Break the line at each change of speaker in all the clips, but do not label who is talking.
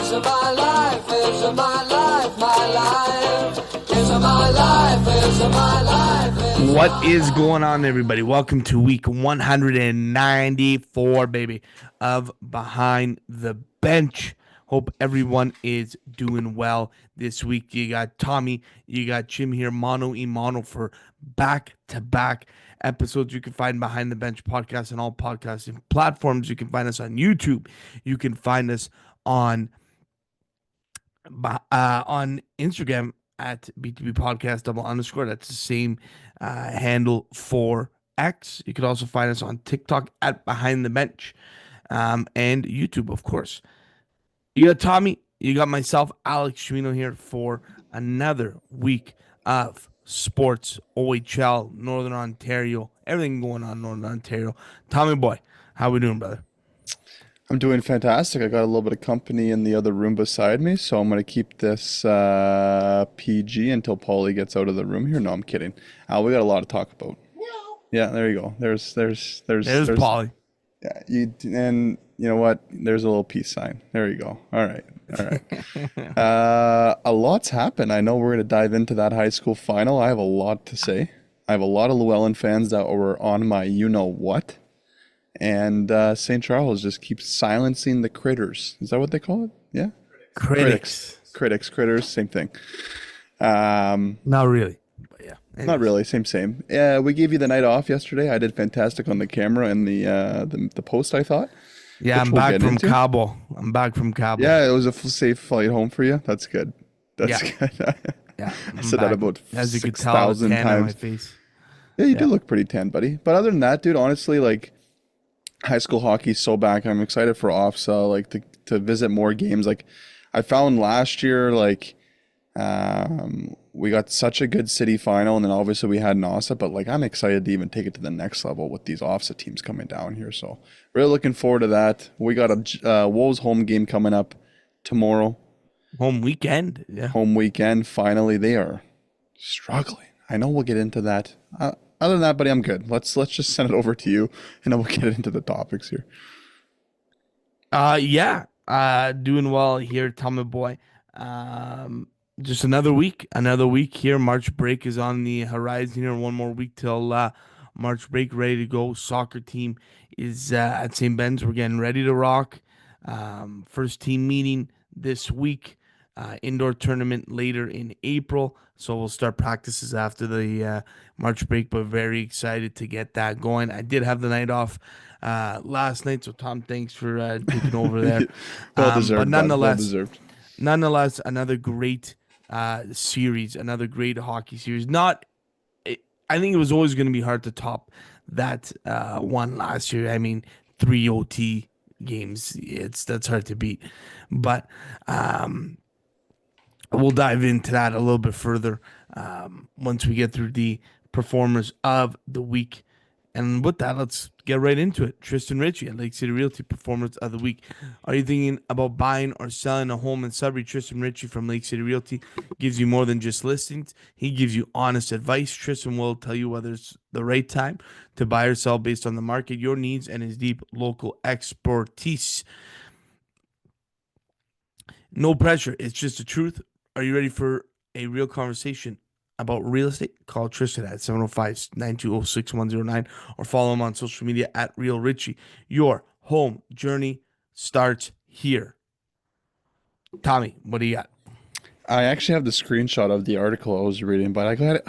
is my life, is my life, my life, is my life, is my life.
What is going on, everybody? Welcome to week 194, baby, of Behind the Bench. Hope everyone is doing well this week. You got Tommy, you got Jim here, mano y mano for back-to-back episodes. You can find Behind the Bench podcast on all podcasting platforms. You can find us on YouTube. You can find us on Instagram at B2B podcast _. That's the same handle for X. You could also find us on TikTok at Behind the Bench, and YouTube, of course. You got Tommy, you got myself, Alex Chenier here for another week of sports, OHL, Northern Ontario, everything going on in Northern Ontario. Tommy boy, how we doing, brother?
I'm doing fantastic. I got a little bit of company in the other room beside me, so I'm going to keep this PG until Paulie gets out of the room here. No, I'm kidding. We got a lot to talk about. Yeah, there you go. There's
Paulie.
Yeah, and you know what? There's a little peace sign. There you go. All right. A lot's happened. I know we're going to dive into that high school final. I have a lot to say. I have a lot of Llewellyn fans that were on my you-know-what. And St. Charles just keeps silencing the critters. Is that what they call it? Yeah?
Critics,
same thing.
Not really, but yeah. Anyways.
Not really, same. Yeah, we gave you the night off yesterday. I did fantastic on the camera and the post, I thought.
Yeah, I'm back from Cabo.
Yeah, it was a safe flight home for you. That's good. That's good.
Yeah,
I said that about
as you
6,000 times.
On my face.
Yeah, you do look pretty tan, buddy. But other than that, dude, honestly, like, high school hockey's so back. I'm excited for OFSA, like to visit more games. Like I found last year, like we got such a good city final, and then obviously we had NASA, but like I'm excited to even take it to the next level with these OFSA teams coming down here. So really looking forward to that. We got a Wolves home game coming up tomorrow.
Home weekend. Yeah.
Home weekend. Finally, they are struggling. I know we'll get into that. Other than that, buddy, I'm good. Let's just send it over to you, and then we'll get into the topics here.
Doing well here, Tommy boy. Just another week here. March break is on the horizon here. One more week till March break, ready to go. Soccer team is at St. Ben's. We're getting ready to rock. First team meeting this week. Indoor tournament later in April. So we'll start practices after the March break, but very excited to get that going. I did have the night off last night, so Tom, thanks for taking over there.
Well deserved,
but nonetheless,
well deserved.
Nonetheless, another great series, another great hockey series. I think it was always going to be hard to top that one last year. I mean, 3 OT games, that's hard to beat. But we'll dive into that a little bit further once we get through the performers of the week. And with that, let's get right into it. Tristan Ritchie at Lake City Realty, performers of the week. Are you thinking about buying or selling a home in Sudbury? Tristan Ritchie from Lake City Realty gives you more than just listings. He gives you honest advice. Tristan will tell you whether it's the right time to buy or sell based on the market, your needs, and his deep local expertise. No pressure. It's just the truth. Are you ready for a real conversation about real estate? Call Tristan at 705-920-6109 or follow him on social media at Real Richie. Your home journey starts here. Tommy, what do you got?
I actually have the screenshot of the article I was reading, but I gotta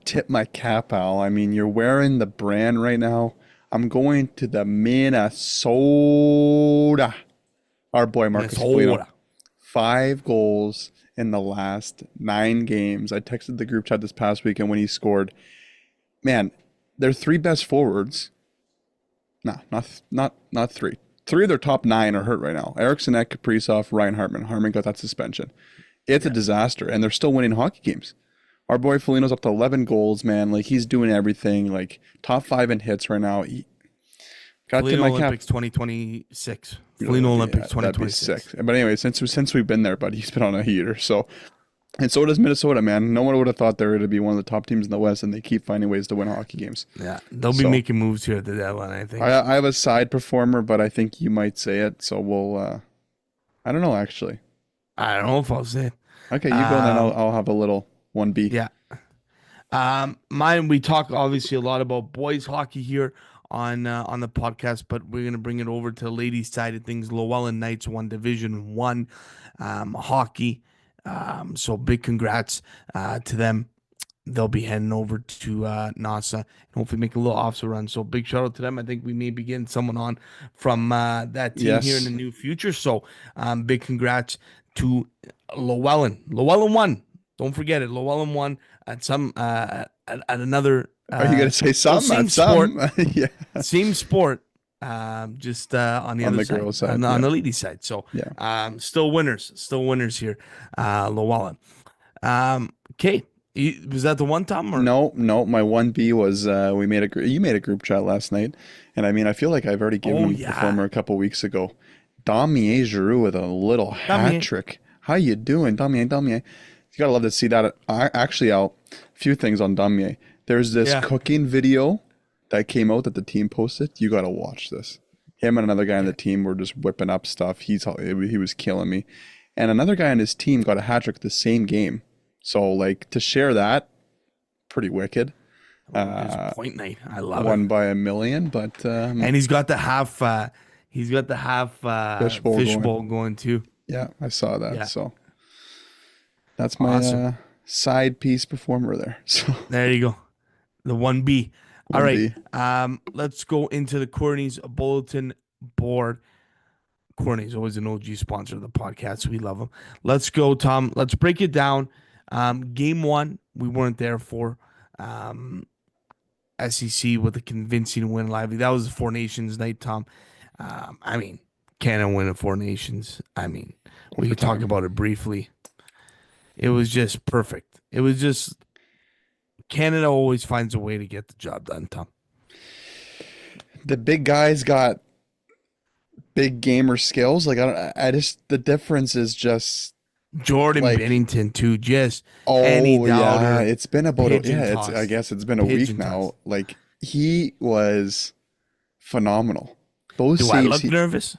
tip my cap, Al. I mean, you're wearing the brand right now. I'm going to the Minnesota. Our boy Marcus Foligno. 5 goals in the last 9 games. I texted the group chat this past weekend when he scored. Man, their 3 best forwards. No, not 3. 3 of their top 9 are hurt right now. Eriksson, Kaprizov, Ryan Hartman. Hartman got that suspension. It's a disaster, and they're still winning hockey games. Our boy Foligno's up to 11 goals, man. Like, he's doing everything. Like, top 5 in hits right now.
Foligno Olympics 2026. Foligno Olympics 2026.
But anyway, since we've been there, buddy, he's been on a heater. So, and so does Minnesota, man. No one would have thought they were going to be one of the top teams in the West, and they keep finding ways to win hockey games.
Yeah, they'll be making moves here at the deadline, I think.
I have a side performer, but I think you might say it, so we'll I don't know actually.
I don't know if I'll say it.
Okay, you go and then
Um,
I'll have a little 1B.
yeah. Mine. We talk obviously a lot about boys hockey here on the podcast, but we're gonna bring it over to the ladies' side of things. Llewellyn Knights won Division One hockey. So big congrats to them. They'll be heading over to NASA and hopefully make a little offset run. So big shout out to them. I think we may be getting someone on from that team here in the
Yes.
near future. So big congrats to Llewellyn. Llewellyn won. Don't forget it. Llewellyn won at some at another
Are you gonna say
well,
some?
same
At
sport,
some? Yeah.
same sport. Just on the
On
other
the
side,
girls' side.
on
Yeah.
the ladies' side. So
Yeah.
still winners here. Llewellyn. Okay. Was that the one, Tom? Or
No, no. My 1B was you made a group chat last night, and I mean I feel like I've already given
oh
him a
yeah,
performer a couple weeks ago. Damier Giroux with a little hat
Damier.
trick. How you doing, Damier? Damier. You gotta love to see that. Actually, a few things on Damier. There's this
Yeah.
cooking video that came out that the team posted. You gotta watch this. Him and another guy on the team were just whipping up stuff. He was killing me, and another guy on his team got a hat trick the same game. So like to share that, pretty wicked.
It's point night. I love
Won
it.
by a million, but
And he's got the half. He's got the half
fishbowl
fishbowl going too.
yeah, I saw that.
Yeah.
So that's my
Awesome.
side piece performer there. So
There you go. The 1B. All right.
1B.
Let's go into the Courtney's bulletin board. Courtney's always an OG sponsor of the podcast. We love them. Let's go, Tom. Let's break it down. Game one, we weren't there for. SEC with a convincing win live. That was the Four Nations night, Tom. I mean, Canada win at Four Nations. I mean, we could talk
Overtime.
about it briefly. It was just perfect. It was just Canada always finds a way to get the job done, Tom.
The big guys got big gamer skills. Like I just the difference is just
Jordan
like
Bennington too. Just any
yeah,
doubter.
it's been about
pigeon
it's
toss.
I guess it's been a week
Pigeon
now.
toss.
Like he was phenomenal. Those
Do I
saves
look nervous?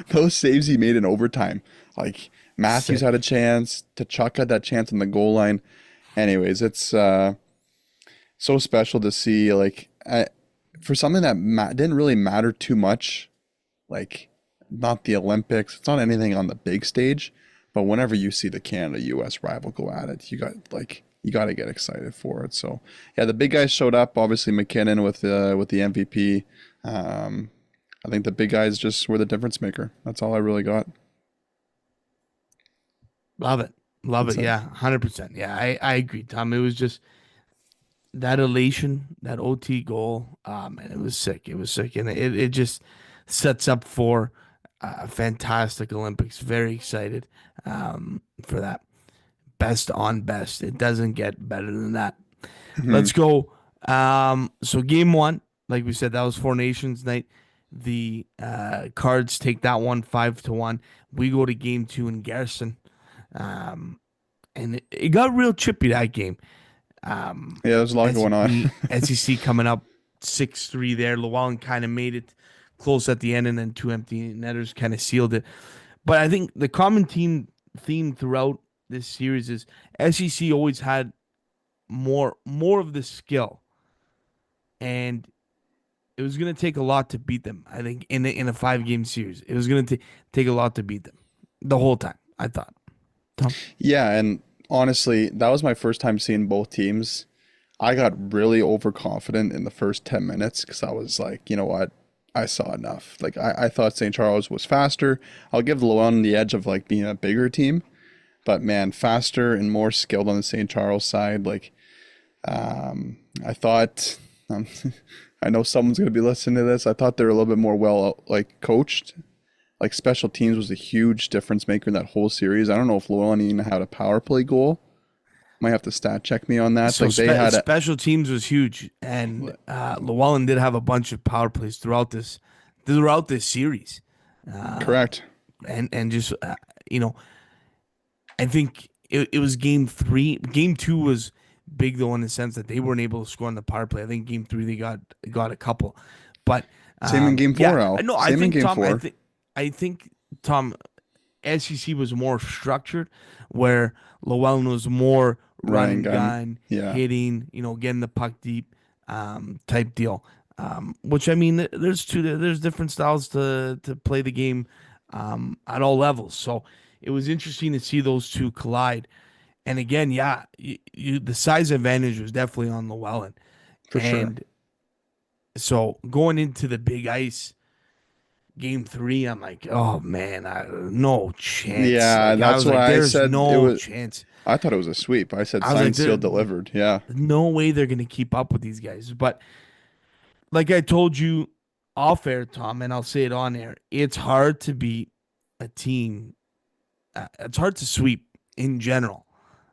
those saves he made in overtime. Like Matthews
Sick.
had a chance, T'Chaka had that chance on the goal line. Anyways, it's so special to see like for something that didn't really matter too much, like not the Olympics, it's not anything on the big stage, but whenever you see the Canada US rival go at it, you got to get excited for it. So yeah, the big guys showed up. Obviously McKinnon with the MVP. I think the big guys just were the difference maker. That's all I really got.
Love it. Love
That's
it.
it.
Yeah. 100%. Yeah. I agree, Tom. It was just that elation, that OT goal. And it was sick. It was sick. And it just sets up for a fantastic Olympics. Very excited for that. Best on best. It doesn't get better than that. Let's go. So game one, like we said, that was Four Nations night. The Cards take that one 5-1. We go to game two in Garrison. And it got real chippy that game.
Yeah, there's a lot going on.
SEC coming up 6-3 there. Llewellyn kind of made it close at the end, and then two empty netters kind of sealed it. But I think the common theme throughout this series is SEC always had more of the skill, and it was going to take a lot to beat them. I think in a 5-game series, it was going to take a lot to beat them the whole time, I thought. Tom?
Yeah, and honestly, that was my first time seeing both teams. I got really overconfident in the first 10 minutes because I was like, you know what? I saw enough. Like I thought St. Charles was faster. I'll give Llewellyn the edge of like being a bigger team, but man, faster and more skilled on the St. Charles side. Like I thought, I know someone's gonna be listening to this. I thought they were a little bit more well like coached. Like special teams was a huge difference maker in that whole series. I don't know if Llewellyn even had a power play goal. Might have to stat check me on that.
So
like they had a,
special teams was huge, and Llewellyn did have a bunch of power plays throughout this series,
correct.
and just I think it was game three. Game two was big though in the sense that they weren't able to score on the power play. I think game three they got a couple, but
Same in game four,
yeah,
Al.
no, I
Same in
think
game
Tom.
four.
I think Tom. SEC was more structured, where Llewellyn was more run
Ryan
and
Gunn.
gun,
Yeah,
hitting, getting the puck deep, type deal. Which I mean, there's different styles to play the game, at all levels. So it was interesting to see those two collide. And again, yeah, the size advantage was definitely on Llewellyn.
for sure.
And so going into the big ice game three, I'm like, oh man, no chance.
Yeah,
Like I
that's
was like,
why I
there's
said it
no
was.
chance.
I thought it was a sweep. I said
I was
signed,
like,
sealed, delivered. Yeah,
no way they're gonna keep up with these guys. But like I told you off air, Tom, and I'll say it on air, it's hard to beat a team. It's hard to sweep in general.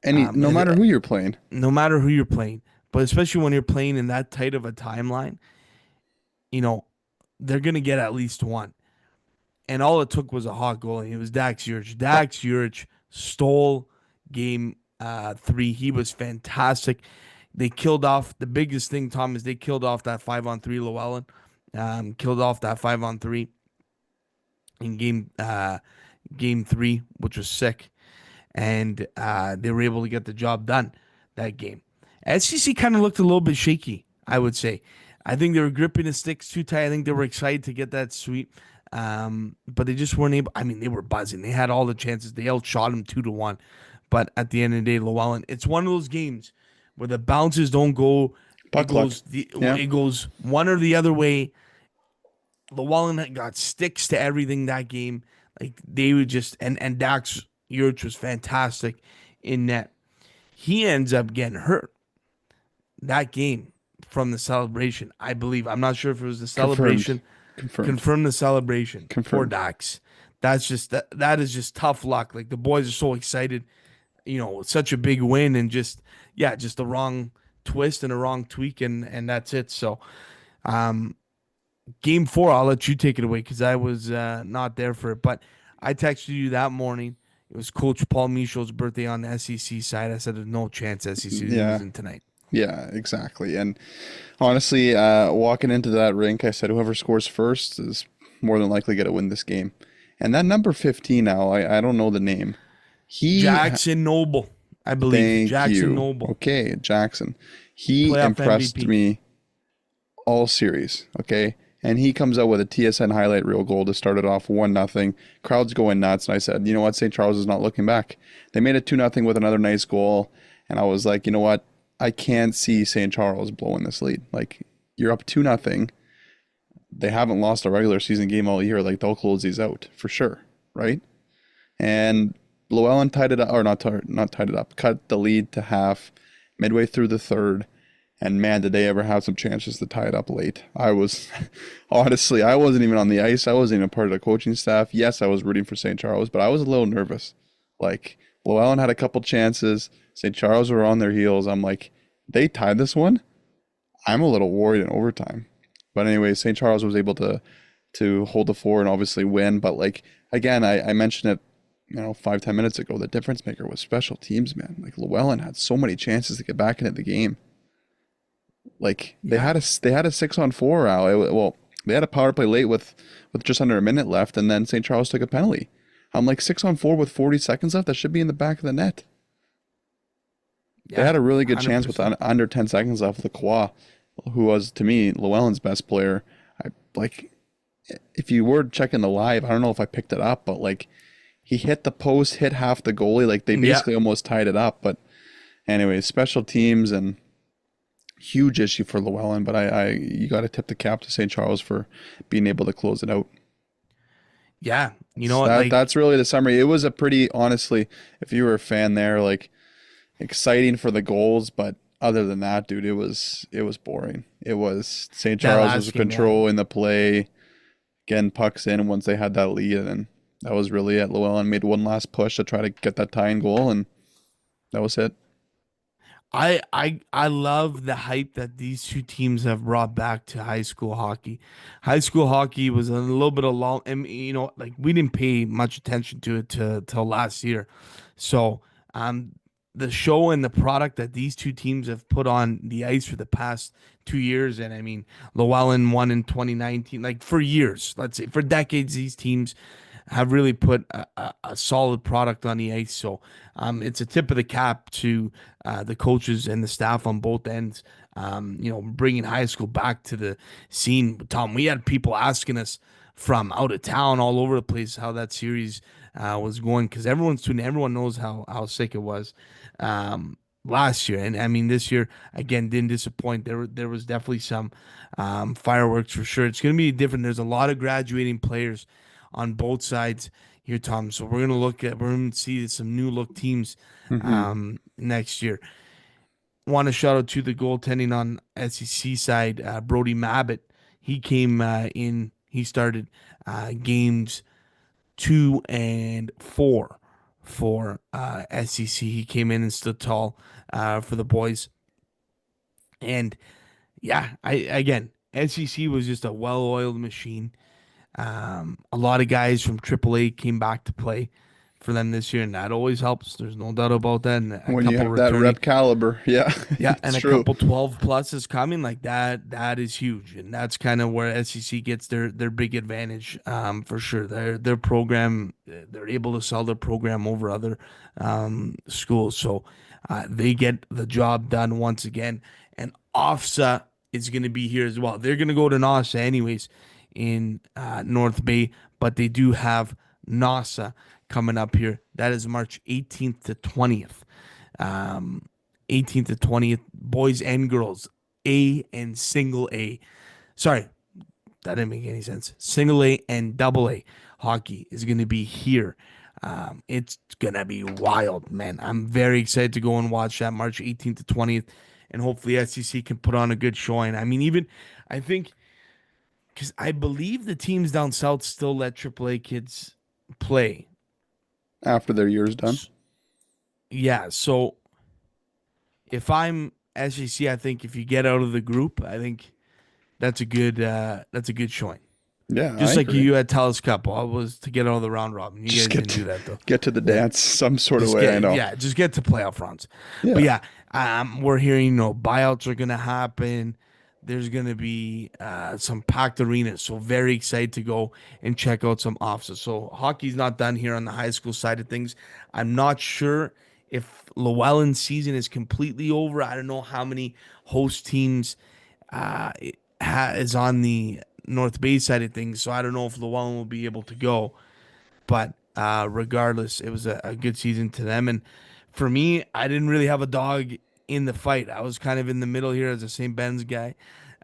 no
And,
matter who you're playing.
no matter who you're playing, but especially when you're playing in that tight of a timeline, you know, they're gonna get at least one. And all it took was a hot goal, and it was Dax Juric. Dax Juric stole game three. He was fantastic. They killed off the biggest thing, Tom, is they killed off that 5-on-3 Llewellyn. Killed off that 5-on-3 in game three, which was sick. And they were able to get the job done that game. SEC kind of looked a little bit shaky, I would say. I think they were gripping the sticks too tight. I think they were excited to get that sweep, but they just weren't able. I mean, they were buzzing. They had all the chances. They outshot them 2-1. But at the end of the day, Llewellyn, it's one of those games where the bounces don't go.
Puck luck. Yeah.
It goes one or the other way. Llewellyn got sticks to everything that game. Like they would just and Dax Juric was fantastic in net. He ends up getting hurt that game from the celebration, I believe. I'm not sure if it was the celebration. Confirmed the celebration for Dax. That is just tough luck. Like the boys are so excited, such a big win, and just the wrong twist and a wrong tweak, and that's it. So game four, I'll let you take it away because I was not there for it. But I texted you that morning. It was Coach Paul Michel's birthday on the SEC side. I said there's no chance SEC is losing tonight.
Yeah, exactly. And honestly, walking into that rink, I said whoever scores first is more than likely going to win this game. And that number 15 now, I don't know the name.
Jackson Noble, I believe. Jackson Noble.
Okay, Jackson. He
Playoff
impressed
MVP.
me all series, okay? And he comes out with a TSN highlight reel goal to start it off 1-0. Crowd's going nuts. And I said, you know what? St. Charles is not looking back. They made it 2-0 with another nice goal. And I was like, you know what? I can't see St. Charles blowing this lead. Like, you're up 2-0. They haven't lost a regular season game all year. Like, they'll close these out for sure, right? And Llewellyn tied it up, or not tied it up, cut the lead to half midway through the third. And man, did they ever have some chances to tie it up late. I was, honestly, I wasn't even on the ice. I wasn't even part of the coaching staff. Yes, I was rooting for St. Charles, but I was a little nervous. Like, Llewellyn had a couple chances. St. Charles were on their heels. I'm like, they tied this one? I'm a little worried in overtime. But anyway, St. Charles was able to hold the fort and obviously win. But like, again, I mentioned it, 5-10 minutes ago. The difference maker was special teams, man. Like Llewellyn had so many chances to get back into the game. Like they had a 6-on-4 out. Well, they had a power play late with just under a minute left, and then St. Charles took a penalty. I'm like 6-on-4 with 40 seconds left. That should be in the back of the net. Yeah, they had a really good 100%. Chance with under 10 seconds left. Lacroix, who was to me Llewellyn's best player. If you were checking the live, I don't know if I picked it up, but like he hit the post, hit half the goalie. Like they basically almost tied it up. But anyway, special teams and huge issue for Llewellyn. But you got to tip the cap to St. Charles for being able to close it out.
Yeah,
that's really the summary. It was a pretty, honestly, if you were a fan there, like exciting for the goals, but other than that, dude, it was boring. It was St. Charles was controlling the play, getting pucks in once they had that lead, and that was really it. Llewellyn made one last push to try to get that tying goal, and that was it.
I love the hype that these two teams have brought back to high school hockey. High school hockey was a little bit of long, and like we didn't pay much attention to it till last year. So the show and the product that these two teams have put on the ice for the past 2 years, and I mean Llewellyn won in 2019. Like for years, let's say for decades, these teams have really put a solid product on the ice. So it's a tip of the cap to the coaches and the staff on both ends. Bringing high school back to the scene. Tom, we had people asking us from out of town, all over the place, how that series was going, because everyone's tuning. Everyone knows how sick it was last year, and I mean this year again didn't disappoint. There was definitely some fireworks for sure. It's going to be different. There's a lot of graduating players on both sides here, Tom. So we're going to see some new look teams
Mm-hmm.
next year. Want to shout out to the goaltending on SEC side, Brody Mabbott. He came in. He started games 2 and 4 for SEC. He came in and stood tall for the boys. And yeah, again, SEC was just a well-oiled machine. A lot of guys from AAA came back to play for them this year, and that always helps. There's no doubt about that. And a
When you
couple
have that
returning,
rep caliber, yeah,
yeah,
it's
and a
true.
couple 12 pluses coming like that. That is huge, and that's kind of where SEC gets their big advantage, for sure. Their program, they're able to sell their program over other schools, so they get the job done once again. And OFSA is going to be here as well. They're going to go to NASA anyways in North Bay, but they do have NASA coming up here. That is March 18th to 20th. Um, 18th to 20th, boys and girls, A and single A. Sorry, that didn't make any sense. Single A and double A hockey is going to be here. It's going to be wild, man. I'm very excited to go and watch that March 18th to 20th, and hopefully SEC can put on a good showing. I mean, even I think because I believe the teams down south still let AAA kids play.
After their year's done.
Yeah, so if I'm SEC, I think if you get out of the group, I think that's a good showing.
Yeah, I
Just like
agree.
you had Talus Cup, all was to get out of the round robin. You
Just
guys didn't do that though.
get to the
Yeah,
dance some sort of
just
way. I
get
know.
yeah, just get to playoff rounds. But
Yeah,
yeah, we're hearing buyouts are gonna happen. There's gonna be some packed arenas, so very excited to go and check out some offsets. So hockey's not done here on the high school side of things. I'm not sure if Llewellyn's season is completely over. I don't know how many host teams is on the North Bay side of things, so I don't know if Llewellyn will be able to go. But regardless, it was a good season to them. And for me, I didn't really have a dog in the fight. I was kind of in the middle here as a St. Ben's guy.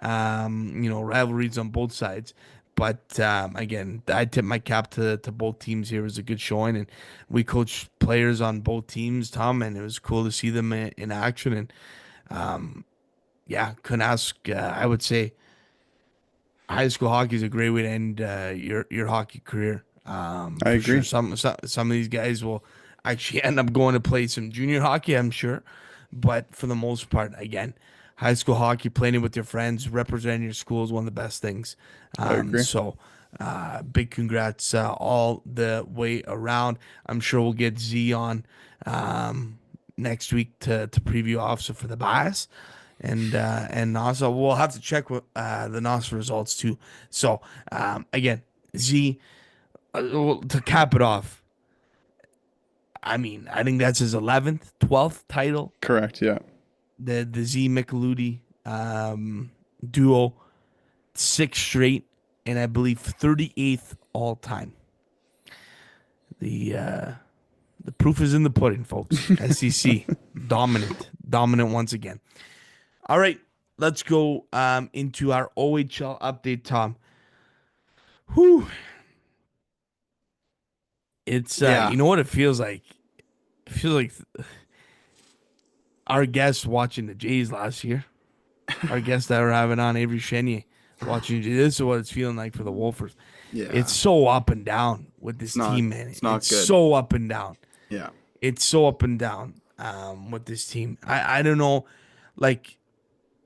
Rivalries on both sides. But again, I tip my cap to both teams here. It was a good showing, and we coached players on both teams, Tom, and it was cool to see them in action. And yeah, couldn't ask. I would say high school hockey is a great way to end your hockey career.
I
For sure.
agree.
Some of these guys will actually end up going to play some junior hockey, I'm sure. But for the most part, again, high school hockey, playing it with your friends, representing your school is one of the best things.
I agree.
Big congrats all the way around. I'm sure we'll get Z on next week to preview officer for the bias. And also we'll have to check with the NOS results too. So again, Z to cap it off. I mean, I think that's his 11th, 12th title.
Correct. Yeah.
The Z Micheludi duo, 6 straight, and I believe 38th all time. The proof is in the pudding, folks. SEC dominant once again. All right, let's go into our OHL update, Tom. Whew. It's
Yeah.
you know what it feels like? It feels like our guest watching the Jays last year. Our guest that we're having on, Avery Chenier, watching. This is what it's feeling like for the Wolfers.
Yeah.
It's so up and down with this team, man.
It's not good.
so up and down.
Yeah.
It's so up and down with this team. I don't know, like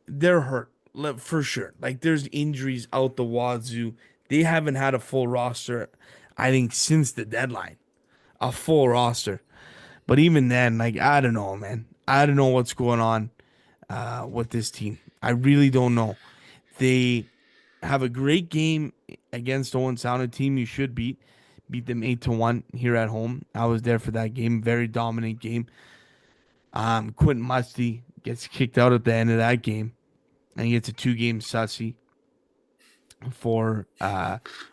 they're hurt for sure. Like there's injuries out the wazoo. They haven't had a full roster, I think, since the deadline. A full roster. But even then, like I don't know, man. I don't know what's going on with this team. I really don't know. They have a great game against Owen Sound, a team you should beat, beat them 8-1 here at home. I was there for that game. Very dominant game. Quentin Musty gets kicked out at the end of that game, and he gets a 2-game sussy for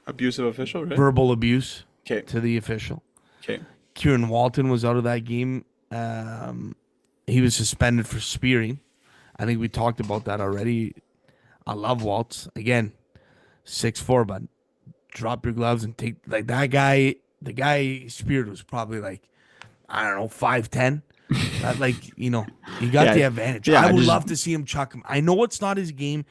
Abusive official, right?
verbal abuse
Okay.
to the official.
Okay.
Kieran Walton was out of that game. He was suspended for spearing. I think we talked about that already. I love Waltz. Again, 6'4", but drop your gloves and take like that guy. The guy speared was probably like, I don't know, 5'10". Like, you got
Yeah,
the advantage.
yeah,
I would
just-
love to see him chuck him. I know it's not his game,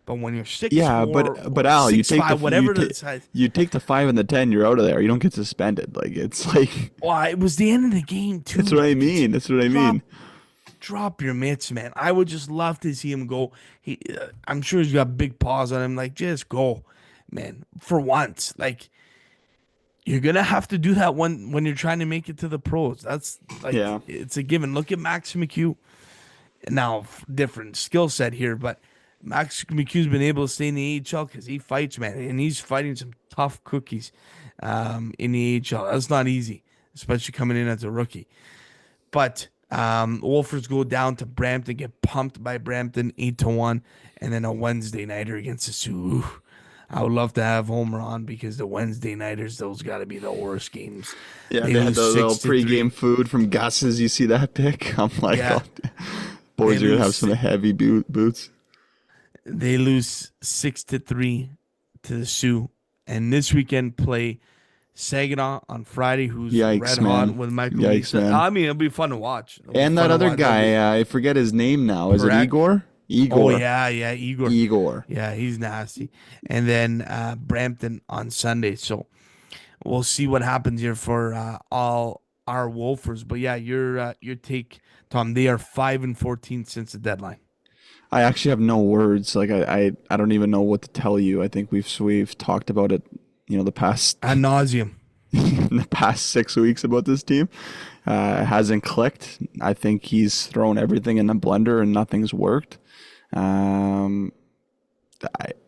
but when you're 6'4",
Yeah, but Al, you take
6'5", whatever
the
the size.
you take the 5 and the 10, you're out of there. You don't get suspended. Like it's like
Well, it was the end of the game too.
that's what I
Like,
mean. That's what I mean.
Drop your mitts, man. I would just love to see him go. I'm sure he's got big paws on him. Like, just go, man. For once, like, you're gonna have to do that when you're trying to make it to the pros. That's like,
Yeah.
it's a given. Look at Max McHugh. Now, different skill set here, but Max McHugh's been able to stay in the AHL because he fights, man, and he's fighting some tough cookies in the AHL. That's not easy, especially coming in as a rookie. But Wolfers go down to Brampton, get pumped by Brampton 8-1, and then a Wednesday nighter against the Sioux. I would love to have Homer on because the Wednesday nighters, those got to be the worst games.
Yeah, they had
lose
the little
6-3.
pregame food from Gus's. You see that pic? I'm like,
Yeah.
oh, boys
They
are gonna have
lose
some heavy boots.
They lose 6-3 to the Sioux, and this weekend play Saginaw on Friday, who's
Yikes,
red
man.
hot with Michael
Yikes,
Lisa.
man.
I mean, it'll be fun to watch. It'll be
And
fun
that
to
other
watch.
guy, I forget his name now. Is it
Correct.
Igor? Igor.
Oh yeah, Igor.
Igor.
Yeah, he's nasty. And then Brampton on Sunday. So we'll see what happens here for all our Wolfers. But yeah, your take, Tom. They are 5-14 since the deadline.
I actually have no words. Like I don't even know what to tell you. I think we've talked about it, the past
Ad nauseum.
in the past 6 weeks about this team. It hasn't clicked. I think he's thrown everything in the blender and nothing's worked.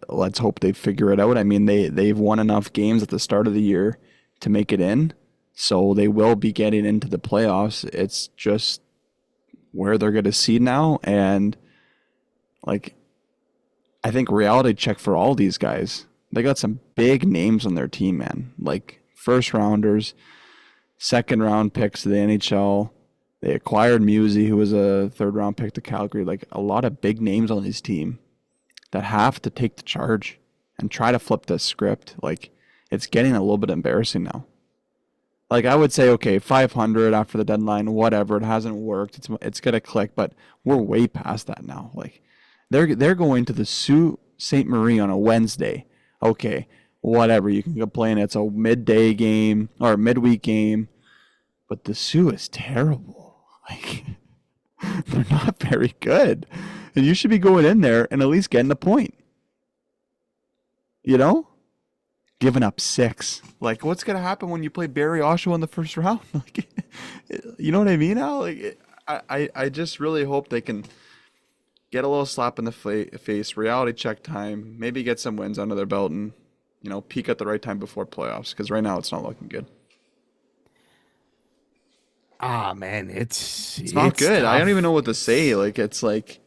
Let's hope they figure it out. I mean, they've won enough games at the start of the year to make it in, so they will be getting into the playoffs. It's just where they're going to seed now, and like, I think reality check for all these guys. They got some big names on their team, man. Like first rounders, second round picks to the NHL. They acquired Musey, who was a third round pick to Calgary. Like a lot of big names on his team that have to take the charge and try to flip the script. Like it's getting a little bit embarrassing now. Like I would say, okay, 500 after the deadline, whatever. It hasn't worked. It's gonna click, but we're way past that now. Like they're going to the Sault Ste. Marie on a Wednesday. Okay, whatever. You can complain. It's a midday game or midweek game, but the Sioux is terrible. Like they're not very good, and you should be going in there and at least getting a point. Giving up 6. Like, what's gonna happen when you play Barrie Oshawa in the first round? Like, you know what I mean, Al? Like, I just really hope they can get a little slap in the face, reality check time, maybe get some wins under their belt, and peak at the right time before playoffs. Because right now it's not looking good.
Ah, man, it's
Not good.
tough.
I don't even know what to say. Like it's like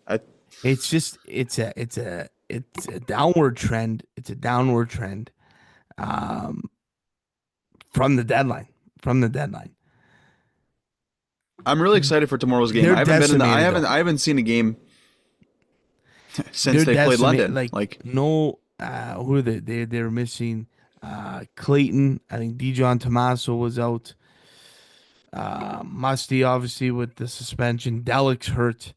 It's just it's a downward trend. It's a downward trend. From the deadline.
I'm really excited for tomorrow's game.
They're
I haven't been in the,
decimated,
I haven't seen a game since
They're
they played
decimated,
London.
no, who are they? They're missing Clayton. I think Dijon Tomaso was out. Musty obviously with the suspension. Delik's hurt.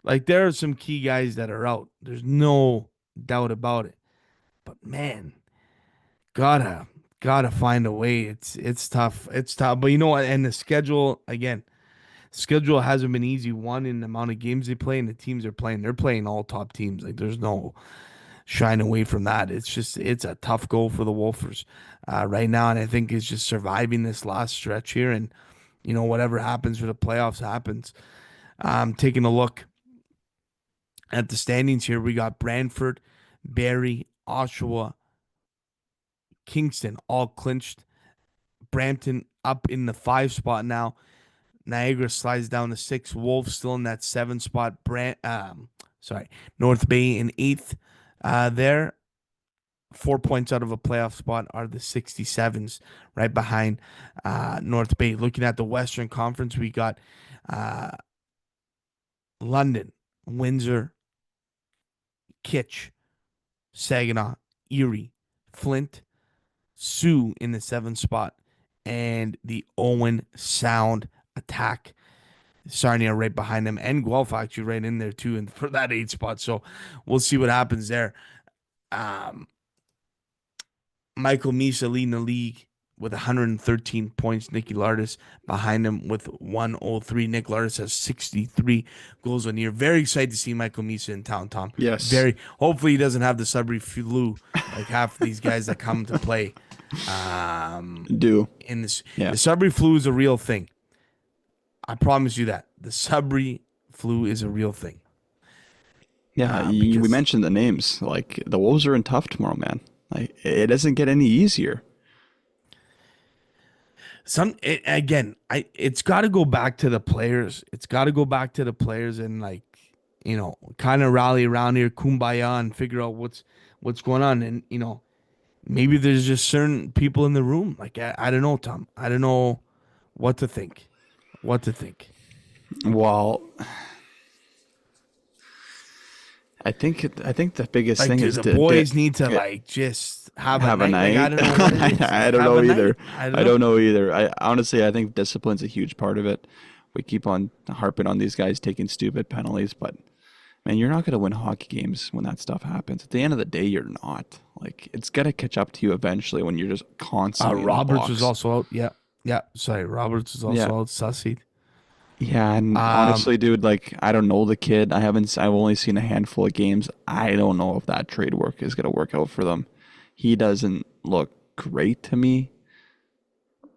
Like there are some key guys that are out. There's no doubt about it. But man, gotta find a way. It's tough. It's tough. But you know what? And the schedule again. Schedule hasn't been easy. One, in the amount of games they play and the teams they're playing. They're playing all top teams. Like there's no shying away from that. It's a tough goal for the Wolfers right now, and I think it's just surviving this last stretch here. And whatever happens for the playoffs happens. Taking a look at the standings here, we got Brantford, Barrie, Oshawa, Kingston all clinched Brampton up in the 5 spot now. Niagara slides down to 6. Wolves still in that 7 spot. North Bay in 8th. There, 4 points out of a playoff spot are the 67s, right behind North Bay. Looking at the Western Conference, we got London, Windsor, Kitch, Saginaw, Erie, Flint, Sioux in the 7th spot, and the Owen Sound Attack. Sarnia right behind them, and Guelph actually right in there too, and for that 8th spot. So we'll see what happens there. Michael Misa leading the league with 113 points. Nicky Lardis behind him with 103. Nick Lardis has 63 goals on year. Very excited to see Michael Misa in town, Tom.
Yes.
Hopefully he doesn't have the Sudbury flu like half of these guys that come to play.
Do.
In this,
Yeah.
The Sudbury flu is a real thing. I promise you that. The Sudbury flu is a real thing.
Yeah, we mentioned the names. Like, the Wolves are in tough tomorrow, man. Like, it doesn't get any easier.
It's got to go back to the players. It's got to go back to the players and kind of rally around here, kumbaya, and figure out what's going on. And maybe there's just certain people in the room. Like I don't know, Tom. I don't know what to think.
Well, I think the biggest thing is
the boys need to just have a night.
Like, I don't know. What it is. I don't know either. I don't know either. I think discipline's a huge part of it. We keep on harping on these guys taking stupid penalties, but man, you're not going to win hockey games when that stuff happens. At the end of the day, you're not. Like, it's got to catch up to you eventually when you're just constantly.
Roberts was also out. Yeah. Sorry, Roberts was also out. Sussied.
Yeah, and honestly, dude, like, I don't know the kid. I've only seen a handful of games. I don't know if that trade work is going to work out for them. He doesn't look great to me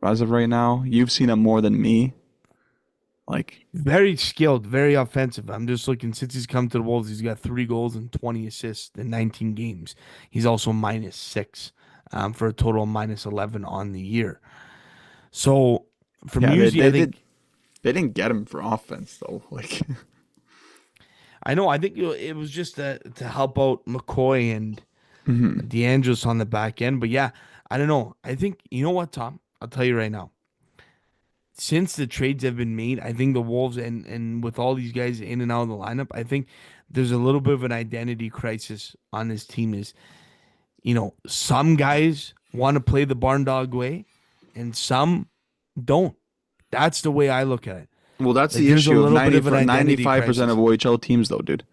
as of right now. You've seen him more than me. Like,
very skilled, very offensive. I'm just looking, since he's come to the Wolves, he's got 3 goals and 20 assists in 19 games. He's also -6 for a total of -11 on the year. So for music, I think
they didn't get him for offense though. Like,
I know. I think it was just to help out McCoy and DeAngelis on the back end. But yeah, I don't know. I think, you know what, Tom? I'll tell you right now. Since the trades have been made, I think the Wolves and with all these guys in and out of the lineup, I think there's a little bit of an identity crisis on this team. Is, some guys want to play the barn dog way and some don't. That's the way I look at it.
Well, that's the issue of 95% of OHL teams, though, dude.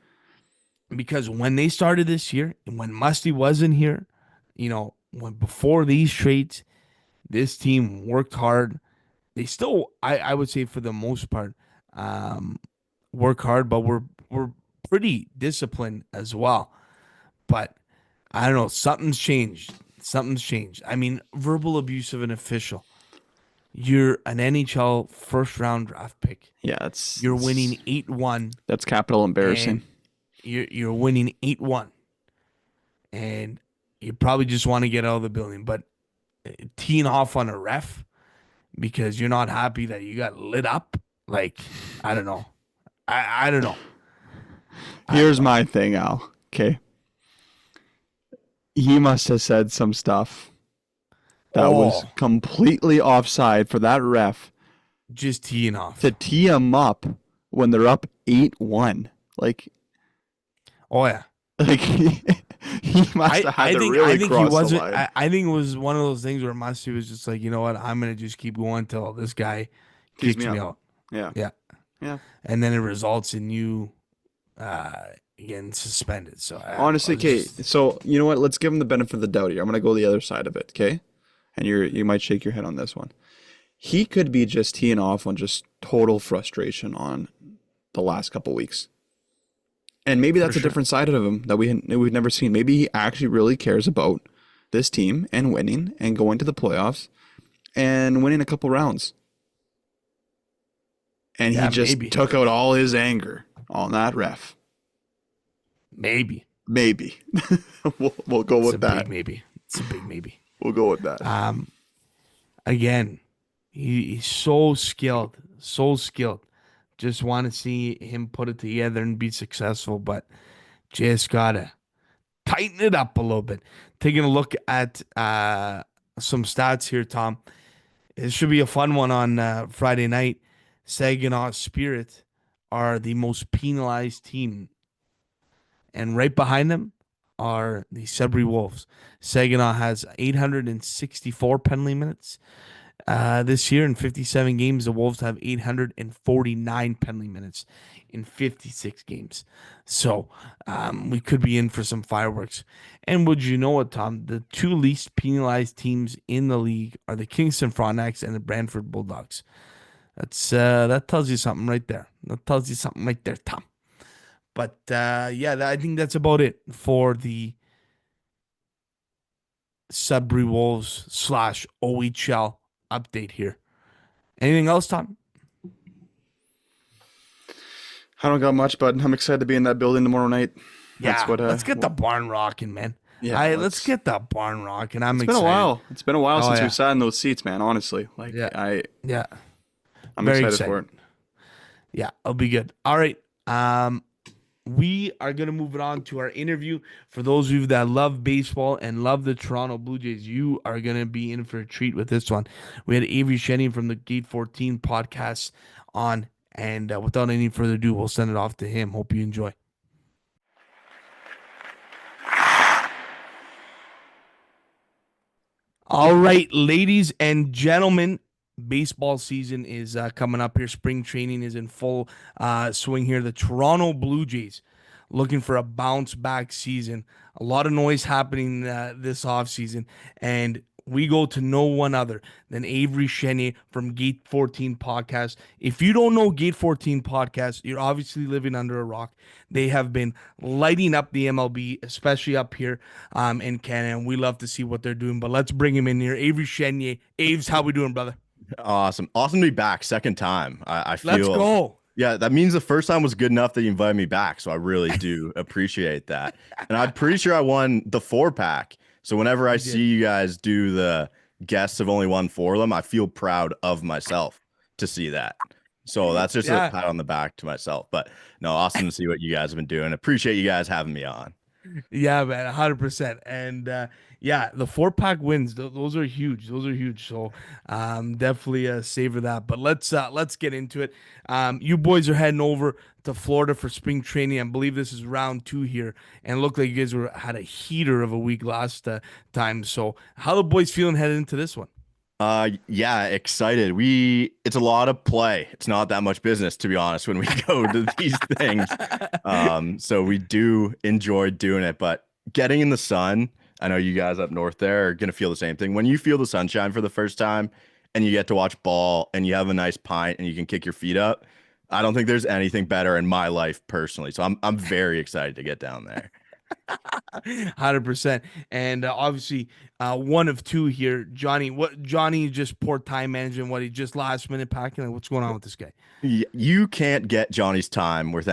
Because when they started this year and when Musty wasn't here, when before these trades, this team worked hard. They still, I would say, for the most part, work hard, but we're pretty disciplined as well. But I don't know, something's changed. I mean, verbal abuse of an official. You're an NHL first-round draft pick.
Yeah,
you're winning 8-1.
That's capital embarrassing.
You're winning 8-1, and you probably just want to get out of the building. But teeing off on a ref because you're not happy that you got lit up, like, I don't know. I don't know.
Here's my thing, Al. Okay, he must have said some stuff that was completely offside for that ref.
Just teeing off.
To tee him up when they're up 8-1. Like,
oh, yeah.
Like, he must have had to really cross the line.
I think it was one of those things where Musty was just like, you know what, I'm going to just keep going until this guy kicks me out.
Yeah.
And then it results in you getting suspended. So
honestly, Kate, so you know what? Let's give him the benefit of the doubt here. I'm going to go the other side of it, okay? And you might shake your head on this one. He could be just teeing off on just total frustration on the last couple weeks. And maybe that's a different side of him that we've never seen. Maybe he actually really cares about this team and winning and going to the playoffs and winning a couple rounds. And he just took out all his anger on that ref.
Maybe.
we'll go with that.
Maybe. It's a big maybe.
We'll go with that.
again, he's so skilled, so skilled. Just want to see him put it together and be successful, but just gotta tighten it up a little bit. Taking a look at some stats here, Tom. It should be a fun one on Friday night. Saginaw Spirit are the most penalized team, and right behind them are the Sudbury Wolves. Saginaw has 864 penalty minutes this year in 57 games. The Wolves have 849 penalty minutes in 56 games. So we could be in for some fireworks. And would you know what, Tom? The two least penalized teams in the league are the Kingston Frontenacs and the Brantford Bulldogs. That tells you something right there. That tells you something right there, Tom. But I think that's about it for the Sudbury Wolves / OHL update here. Anything else, Tom?
I don't got much, but I'm excited to be in that building tomorrow night.
Let's get the barn rocking, man.
Yeah,
let's get the barn rocking. I'm
It's
excited.
been a while. It's been a while since we sat in those seats, man. Honestly, I'm
very
excited for it.
Yeah, it'll be good. All right. We are going to move it on to our interview. For those of you that love baseball and love the Toronto Blue Jays, you are going to be in for a treat with this one. We had Avery Chenier from the Gate 14 podcast on, and without any further ado, we'll send it off to him. Hope you enjoy. All right, ladies and gentlemen, baseball season is coming up here. Spring training is in full swing here. The Toronto Blue Jays looking for a bounce back season. A lot of noise happening this offseason, and we go to no one other than Avery Chenier from Gate 14 Podcast. If you don't know Gate 14 Podcast, you're obviously living under a rock. They have been lighting up the MLB, especially up here in Canada, and we love to see what they're doing. But let's bring him in here. Avery Chenier. Aves, how we doing, brother?
Awesome to be back. Second time. I feel.
Let's go.
Yeah, that means the first time was good enough that you invited me back. So I really do appreciate that. And I'm pretty sure I won the 4-pack. So whenever I see you guys do the guests have only won 4 of them, I feel proud of myself to see that. So that's just a pat on the back to myself. But no, awesome to see what you guys have been doing. Appreciate you guys having me on.
Yeah, man, 100%. And the 4-pack wins, those are huge. Those are huge. So definitely savor that. But let's get into it. You boys are heading over to Florida for spring training. I believe this is round 2 here, and it looked like you guys had a heater of a week last time. So how the boys feeling headed into this one?
Excited. It's a lot of play. It's not that much business, to be honest, when we go to these things. So we do enjoy doing it, but getting in the sun, I know you guys up north there are going to feel the same thing. When you feel the sunshine for the first time and you get to watch ball and you have a nice pint and you can kick your feet up, I don't think there's anything better in my life personally. So I'm very excited to get down there.
100%. And obviously one of 2 here, Johnny just poor time management, he just last minute packing. Like, what's going on with this guy?
You can't get Johnny's time with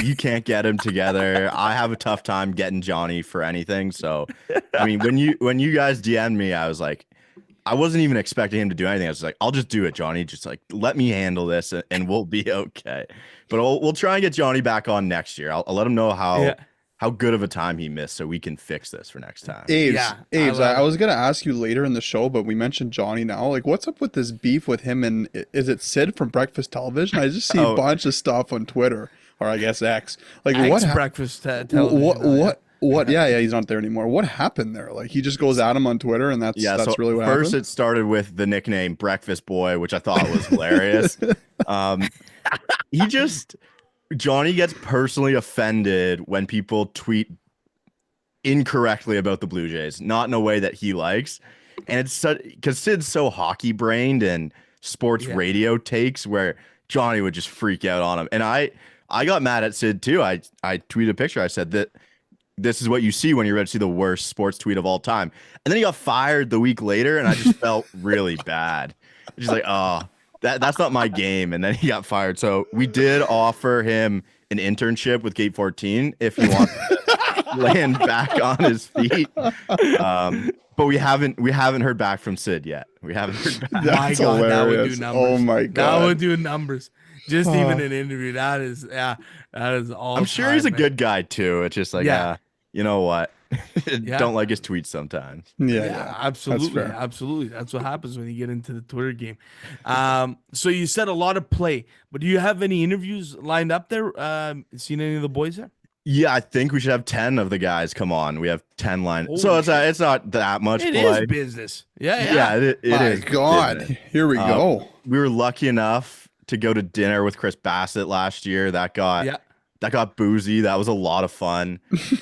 you can't get him together. I have a tough time getting Johnny for anything. So I mean, when you guys DM'd me, I was like, I wasn't even expecting him to do anything. I was like, I'll just do it, Johnny. Just let me handle this and we'll be okay. But we'll try and get Johnny back on next year. I'll let him know how good of a time he missed so we can fix this for next time.
Aves, I was going to ask you later in the show, but we mentioned Johnny now. Like, what's up with this beef with him? And is it Sid from Breakfast Television? I just see a bunch of stuff on Twitter, or I guess X. Like,
Breakfast Television.
What? Yeah, he's not there anymore. What happened there? Like, he just goes at him on Twitter, and that's really what happened?
First, it started with the nickname Breakfast Boy, which I thought was hilarious. Johnny gets personally offended when people tweet incorrectly about the Blue Jays, not in a way that he likes. And it's because Sid's so hockey brained and sports radio takes where Johnny would just freak out on him. And I got mad at Sid too. I tweeted a picture. I said that this is what you see when you're ready to see the worst sports tweet of all time. And then he got fired the week later, and I just felt really bad. Just like, oh, that's not my game. And then he got fired. So we did offer him an internship with Gate 14 if he wants land back on his feet. But we haven't heard back from Sid yet. We haven't heard back.
My
That's
God, that would do
hilarious.
numbers.
Oh my
That
God.
would do numbers. Just even an interview. That is all.
I'm sure he's a good guy too. It's just like,
Yeah.
you know what?
Yeah.
Don't like his tweets sometimes.
Yeah.
Absolutely.
That's fair.
Absolutely. That's what happens when you get into the Twitter game. So you said a lot of play, but do you have any interviews lined up there? Seen any of the boys there?
Yeah, I think we should have 10 of the guys come on. We have 10 lined. So it's not that much
It
play.
is business. Yeah.
It
My
is
God.
business.
Here we go.
We were lucky enough to go to dinner with Chris Bassett last year. That got boozy. That was a lot of fun.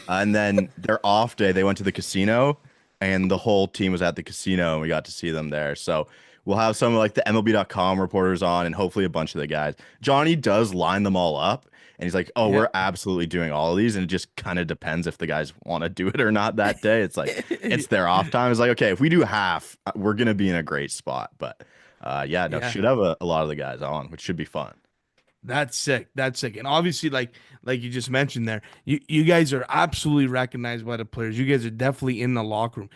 And then their off day, they went to the casino, and the whole team was at the casino, and we got to see them there. So we'll have some of like the MLB.com reporters on, and hopefully a bunch of the guys. Johnny does line them all up, and he's like, "Oh, we're absolutely doing all of these," and it just kind of depends if the guys want to do it or not that day. It's like it's their off time. It's like, okay, if we do half, we're gonna be in a great spot. But should have a lot of the guys on, which should be fun.
That's sick. And obviously, like you just mentioned there, you guys are absolutely recognized by the players. You guys are definitely in the locker room.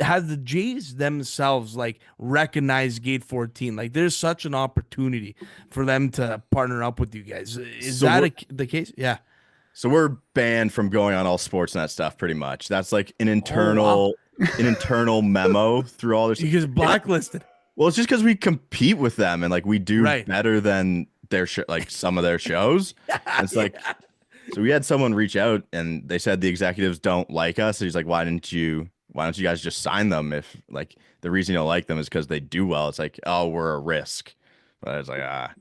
Has the Jays themselves like recognized Gate 14? Like, there's such an opportunity for them to partner up with you guys. Is that the case? Yeah.
So we're banned from going on all Sportsnet stuff, pretty much. That's like an internal memo through all this.
You guys blacklisted.
Well, it's just because we compete with them, and like we do
Right.
better than their like some of their shows. It's like, so we had someone reach out, and they said the executives don't like us. So he's like, why don't you guys just sign them? If like the reason you don't like them is because they do well. It's like, oh, we're a risk. But I was like, I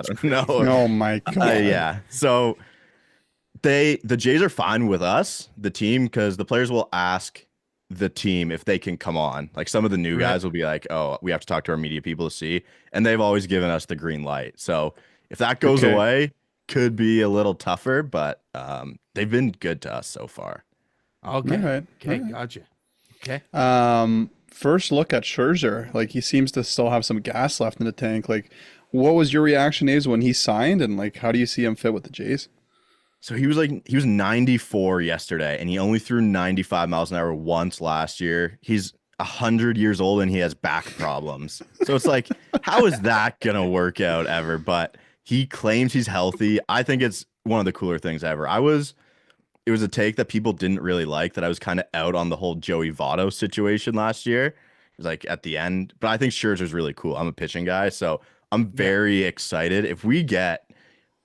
don't know.
Oh my God.
Yeah. So the Jays are fine with us, the team, because the players will ask the team if they can come on. Like some of the new guys will be like, oh, we have to talk to our media people to see. And they've always given us the green light. So if that goes away, could be a little tougher, but they've been good to us so far.
Okay.
All right.
Okay. Gotcha. Okay.
First look at Scherzer. Like, he seems to still have some gas left in the tank. Like, what was your reaction, Aves, when he signed, and like, how do you see him fit with the Jays?
So he was 94 yesterday, and he only threw 95 miles an hour once last year. He's 100 years old, and he has back problems. So it's like, how is that gonna work out ever? But he claims he's healthy. I think it's one of the cooler things ever. It was a take that people didn't really like, that I was kind of out on the whole Joey Votto situation last year. It was like at the end, but I think Scherzer's really cool. I'm a pitching guy, so I'm very excited. If we get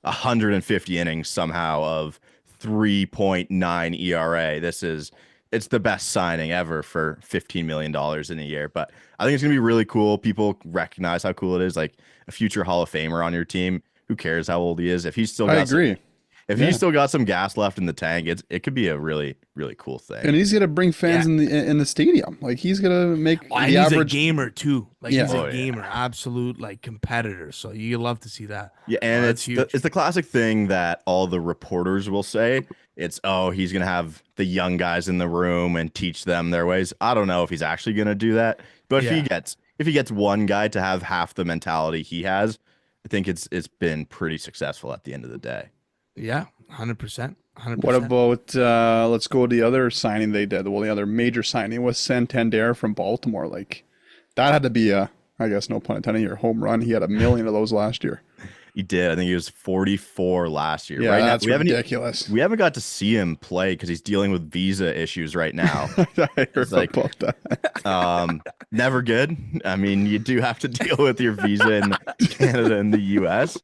150 innings somehow of 3.9 ERA, it's the best signing ever for $15 million in a year. But I think it's gonna be really cool. People recognize how cool it is, like a future Hall of Famer on your team. Who cares how old he is? If he's still got he's still got some gas left in the tank, it could be a really, really cool thing.
And he's gonna bring fans in the stadium. Like, he's gonna make the
he's
average
a gamer too. Like, he's a gamer, absolute like competitor. So you love to see that.
Yeah, and it's the classic thing that all the reporters will say. It's, oh, he's gonna have the young guys in the room and teach them their ways. I don't know if he's actually gonna do that, but if he gets one guy to have half the mentality he has, I think it's been pretty successful at the end of the day.
Yeah, 100%.
What about let's go to the other signing they did. Well, the other major signing was Santander from Baltimore. Like, that had to be I guess no pun intended here, home run. He had 1 million of those last year.
He did. I think he was 44 last year.
Yeah,
right
that's
now,
ridiculous.
We haven't got to see him play because he's dealing with visa issues right now.
I heard about that.
Never good. I mean, you do have to deal with your visa in Canada and the US.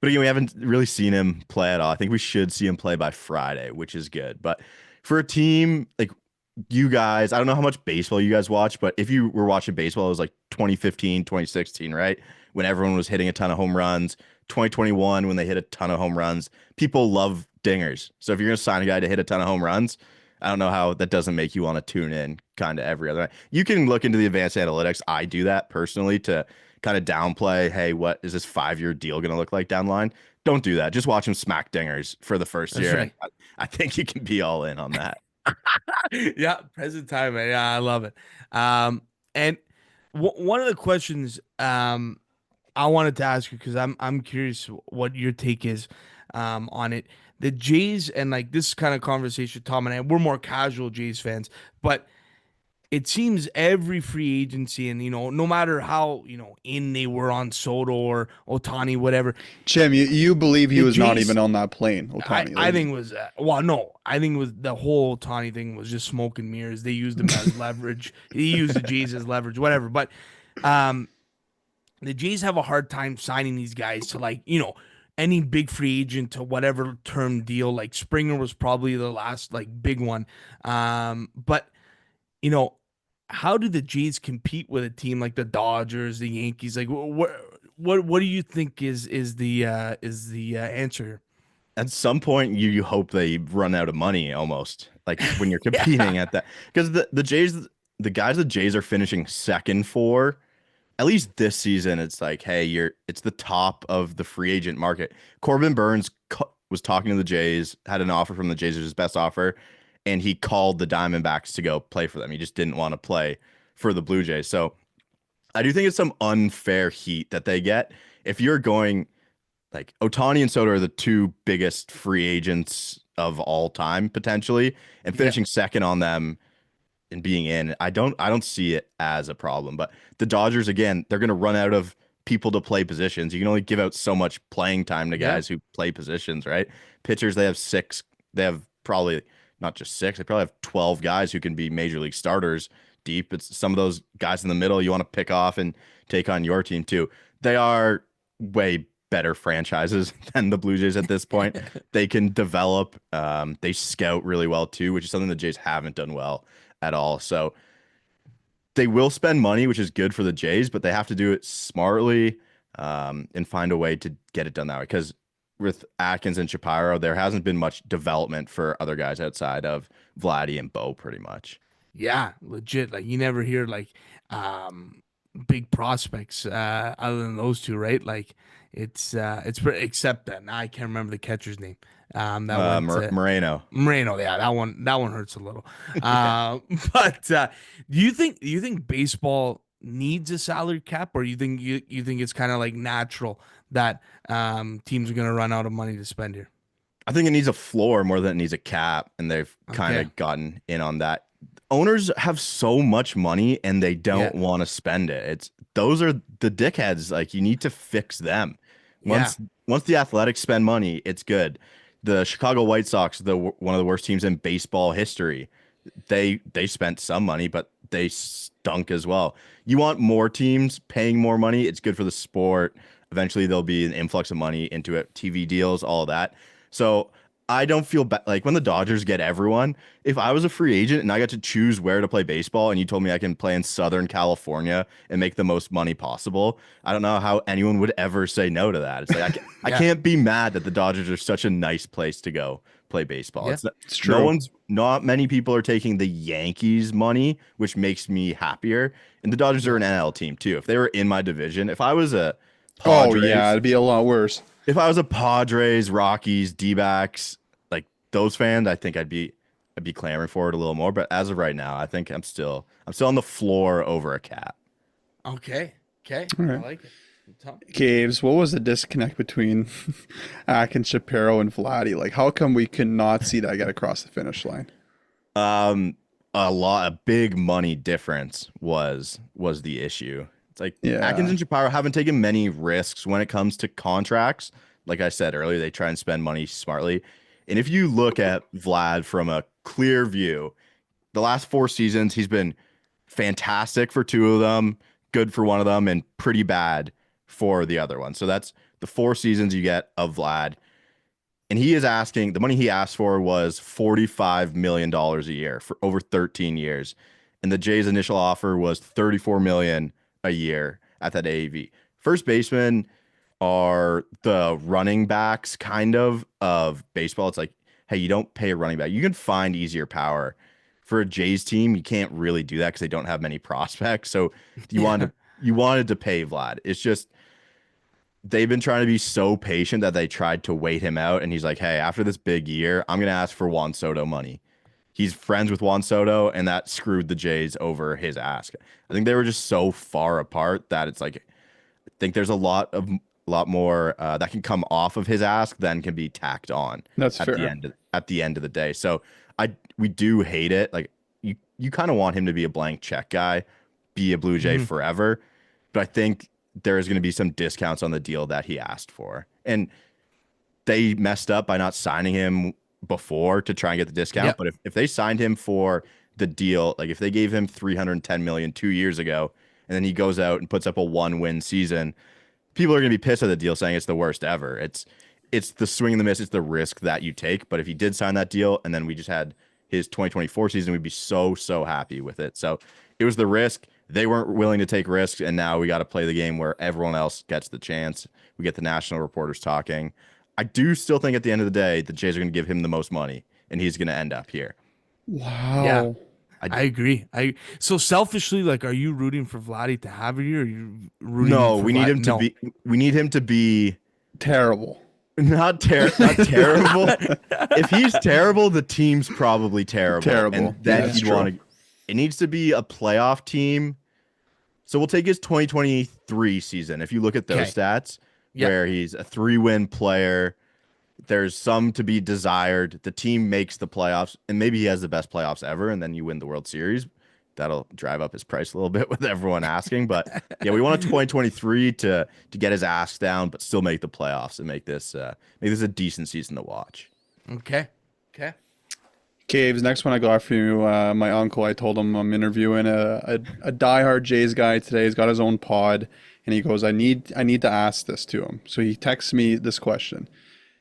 But again, we haven't really seen him play at all. I think we should see him play by Friday, which is good. But for a team like you guys, I don't know how much baseball you guys watch, but if you were watching baseball, it was like 2015, 2016, right? When everyone was hitting a ton of home runs. 2021, when they hit a ton of home runs. People love dingers. So if you're going to sign a guy to hit a ton of home runs, I don't know how that doesn't make you want to tune in kind of every other night. You can look into the advanced analytics. I do that personally to kind of downplay, hey, what is this 5-year deal going to look like down the line? Don't do that. Just watch him smack dingers for the first year.
Right.
I think you can be all in on that.
Yeah, present time, man. Yeah, I love it. And one of the questions I wanted to ask you, because I'm curious what your take is. on it. The Jays, and like this kind of conversation, Tom and I, we're more casual Jays fans, but it seems every free agency, and no matter how in they were on Soto or Otani, whatever,
Jim, you believe he
the
was not
Jays,
even on that plane,
I
Otani?
I think it was well, no, I think it was the whole Otani thing was just smoke and mirrors. They used him as leverage. He used the Jays as leverage, whatever. But um, the Jays have a hard time signing these guys to any big free agent to whatever term deal. Like Springer was probably the last like big one. But you know, how do the Jays compete with a team like the Dodgers, the Yankees? Like, what do you think is the answer here?
At some point, you hope they run out of money almost, like when you're
Yeah,
competing at that, because the Jays, the guys the Jays are finishing second for, at least this season, it's like, hey, it's the top of the free agent market. Corbin Burns was talking to the Jays, had an offer from the Jays, it was his best offer, and he called the Diamondbacks to go play for them. He just didn't want to play for the Blue Jays. So I do think it's some unfair heat that they get. If you're going like Otani and Soto are the two biggest free agents of all time potentially, and
yeah,
finishing second on them and being in, I don't see it as a problem. But the Dodgers, again, they're going to run out of people to play positions. You can only give out so much playing time to
yeah,
guys who play positions, right? Pitchers, they have six. They have probably not just six. They probably have 12 guys who can be major league starters deep. It's some of those guys in the middle you want to pick off and take on your team too. They are way better franchises than the Blue Jays at this point. They can develop. They scout really well too, which is something the Jays haven't done well at all. So they will spend money, which is good for the Jays, but they have to do it smartly, and find a way to get it done that way. Because with Atkins and Shapiro, there hasn't been much development for other guys outside of Vladdy and Bo, pretty much.
yeah, legit. Like you never hear like big prospects other than those two, right? Like it's except that now I can't remember the catcher's name. That went to
Moreno.
Moreno. Yeah, that one hurts a little.
Yeah.
Uh, but do you think baseball needs a salary cap, or you think it's kind of like natural that teams are gonna run out of money to spend here?
I think it needs a floor more than it needs a cap, and they've kind
Okay.
of gotten in on that. Owners have so much money and they
Yeah.
don't want to spend it. It's those are the dickheads. Like you need to fix them.
Yeah.
Once the Athletics spend money, it's good. The Chicago White Sox, one of the worst teams in baseball history, they spent some money, but they stunk as well. You want more teams paying more money. It's good for the sport. Eventually, there'll be an influx of money into it, TV deals, all of that. So I don't feel like when the Dodgers get everyone. If I was a free agent and I got to choose where to play baseball, and you told me I can play in Southern California and make the most money possible, I don't know how anyone would ever say no to that. It's like I
Yeah.
can't be mad that the Dodgers are such a nice place to go play baseball.
Yeah.
It's
No
true.
one's not many people are taking the Yankees money, which makes me happier. And the Dodgers are
Yeah.
an NL team too. If they were in my division, if I was a
Oh yeah,
Padres,
it'd be a lot worse.
if I was a Padres, Rockies, D-backs, like those fans, I think I'd be clamoring for it a little more. But as of right now, I think I'm still on the floor over a cap.
Okay. Okay.
All
I
right.
like it. Tom?
Caves, what was the disconnect between Atkins, Shapiro, and Vladdy? Like, how come we could not see that get across the finish line?
Um, a big money difference was the issue. It's like Atkins
Yeah.
and Shapiro haven't taken many risks when it comes to contracts. Like I said earlier, they try and spend money smartly. And if you look at Vlad from a clear view, the last four seasons, he's been fantastic for two of them, good for one of them, and pretty bad for the other one. So that's the four seasons you get of Vlad. And he is asking, the money he asked for was $45 million dollars a year for over 13 years. And the Jays' initial offer was $34 million a year at that AAV. First baseman are the running backs of baseball. It's like, hey, you don't pay a running back. You can find easier power. For a Jays team, you can't really do that because they don't have many prospects. So you wanted
Yeah.
to, you wanted to pay Vlad. It's just they've been trying to be so patient that they tried to wait him out. And he's like, hey, after this big year, I'm gonna ask for Juan Soto money. He's friends with Juan Soto, and that screwed the Jays over his ask. I think they were just so far apart that it's like I think there's a lot of lot more that can come off of his ask than can be tacked on.
That's
at
fair.
The end of the day. So we do hate it. Like you kind of want him to be a blank check guy, be a Blue Jay forever. But I think there is going to be some discounts on the deal that he asked for, and they messed up by not signing him before to try and get the discount.
Yep.
But if they signed him for the deal, like if they gave him $310 million 2 years ago, and then he goes out and puts up a 1-win season, people are going to be pissed at the deal, saying it's the worst ever. It's the swing and the miss. It's the risk that you take. But if he did sign that deal, and then we just had his 2024 season, we'd be so happy with it. So it was the risk. They weren't willing to take risks, and now we got to play the game where everyone else gets the chance. We get the national reporters talking. I do still think at the end of the day, the Jays are going to give him the most money, and he's going to end up here.
Wow.
Yeah. I agree. So selfishly, like, are you rooting for Vladdy to have it here? Or are you rooting
No,
for
we need him to be. We need him to be
Terrible.
not terrible. If he's terrible, the team's probably terrible.
Terrible.
And then
Yeah,
he'd want to. It needs to be a playoff team. So we'll take his 2023 season. If you look at those stats, where he's a 3-win player, there's some to be desired. The team makes the playoffs, and maybe he has the best playoffs ever, and then you win the World Series. That'll drive up his price a little bit with everyone asking. But yeah, we want a 2023 to get his ass down, but still make the playoffs and make this a decent season to watch.
Okay.
Caves, next one I got for you, my uncle. I told him I'm interviewing a diehard Jays guy today. He's got his own pod, and he goes, I need to ask this to him. So he texts me this question.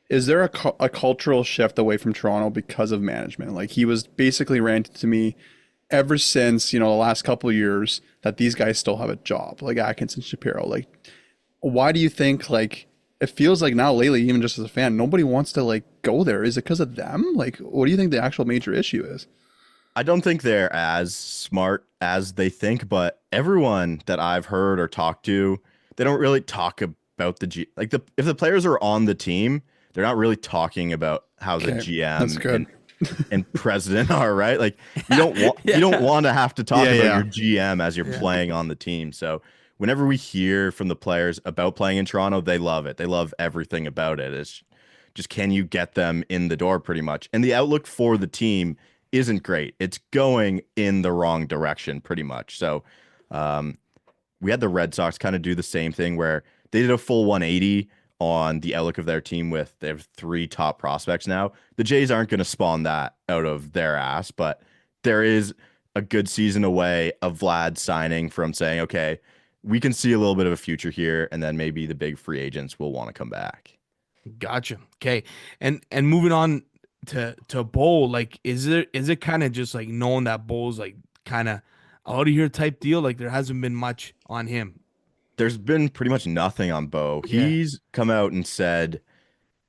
Is there a cultural shift away from Toronto because of management? Like, he was basically ranting to me ever since, the last couple of years, that these guys still have a job, like Atkins and Shapiro. Like, why do you think, like, it feels like now lately, even just as a fan, nobody wants to, like, go there? Is it because of them? Like, what do you think the actual major issue is?
I don't think they're as smart as they think, but everyone that I've heard or talked to, they don't really talk about if the players are on the team, they're not really talking about how the GM and president are, right? Like, you don't want to have to talk about your GM as you're playing on the team. So whenever we hear from the players about playing in Toronto, they love it. They love everything about it. It's just, can you get them in the door pretty much? And the outlook for the team isn't great. It's going in the wrong direction pretty much. So we had the Red Sox kind of do the same thing where they did a full 180 on the outlook of their team with they have 3 top prospects now. The Jays aren't going to spawn that out of their ass, but there is a good season away of Vlad signing from saying, okay, we can see a little bit of a future here, and then maybe the big free agents will want to come back.
Gotcha. Okay. And moving on to Bo, like, is it kind of just like knowing that Bo's like kind of out of here type deal? Like, there hasn't been much on him.
There's been pretty much nothing on Bo.
Yeah.
He's come out and said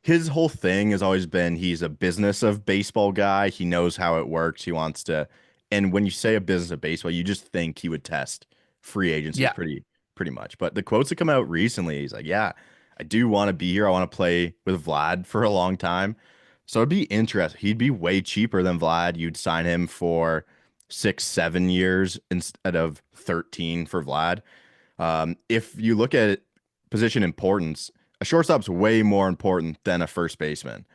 his whole thing has always been he's a business of baseball guy. He knows how it works. He wants to. And when you say a business of baseball, you just think he would test free agency pretty much. But the quotes that come out recently, he's like, yeah, I do want to be here. I want to play with Vlad for a long time. So it'd be interesting. He'd be way cheaper than Vlad. You'd sign him for 6-7 years instead of 13 for Vlad. If you look at position importance, a shortstop's way more important than a first baseman,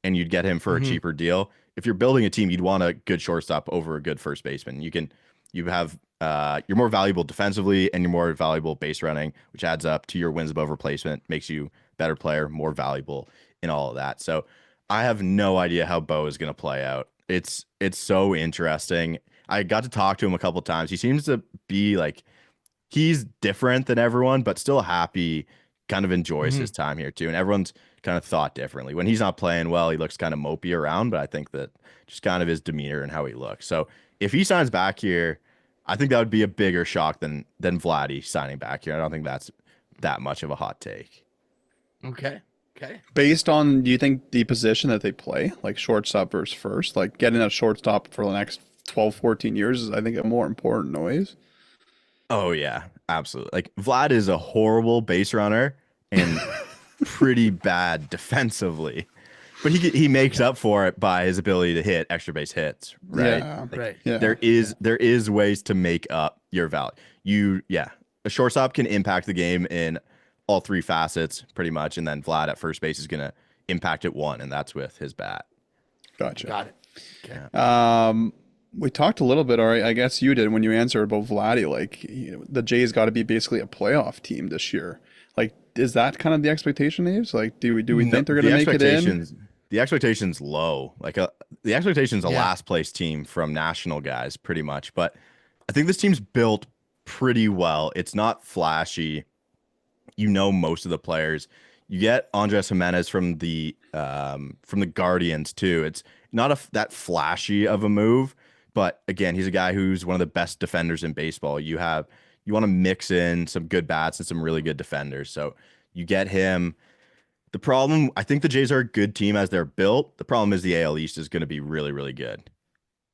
and you'd get him for a cheaper deal. If you're building a team, you'd want a good shortstop over a good first baseman. You're more valuable defensively, and you're more valuable base running, which adds up to your wins above replacement, makes you a better player, more valuable in all of that. So I have no idea how Bo is going to play out. It's so interesting. I got to talk to him a couple times. He seems to be like, he's different than everyone, but still happy, kind of enjoys his time here too. And everyone's kind of thought differently. When he's not playing well, he looks kind of mopey around, but I think that just kind of his demeanor and how he looks. So if he signs back here, I think that would be a bigger shock than Vladdy signing back here. I don't think that's that much of a hot take.
Okay.
Based on, do you think the position that they play, like shortstop versus first, like getting a shortstop for the next 12, 14 years is, I think, a more important noise?
Oh, yeah, absolutely. Like, Vlad is a horrible base runner and pretty bad defensively. But he makes up for it by his ability to hit extra base hits, right?
Yeah,
Right.
Yeah.
There is ways to make up your value. A shortstop can impact the game in all three facets pretty much, and then Vlad at first base is going to impact it one, and that's with his bat.
Gotcha.
Got it.
Okay. We talked a little bit, or I guess you did when you answered about Vladdy. Like, the Jays got to be basically a playoff team this year. Like, is that kind of the expectation, Aves? Like, do we think they're going to make it in?
The expectation's low. Like the expectation's a last place team from national guys, pretty much. But I think this team's built pretty well. It's not flashy. Most of the players. You get Andres Jimenez from the Guardians too. It's not that flashy of a move, but again, he's a guy who's one of the best defenders in baseball. You want to mix in some good bats and some really good defenders. So you get him. The problem, I think the Jays are a good team as they're built. The problem is the AL East is going to be really, really good.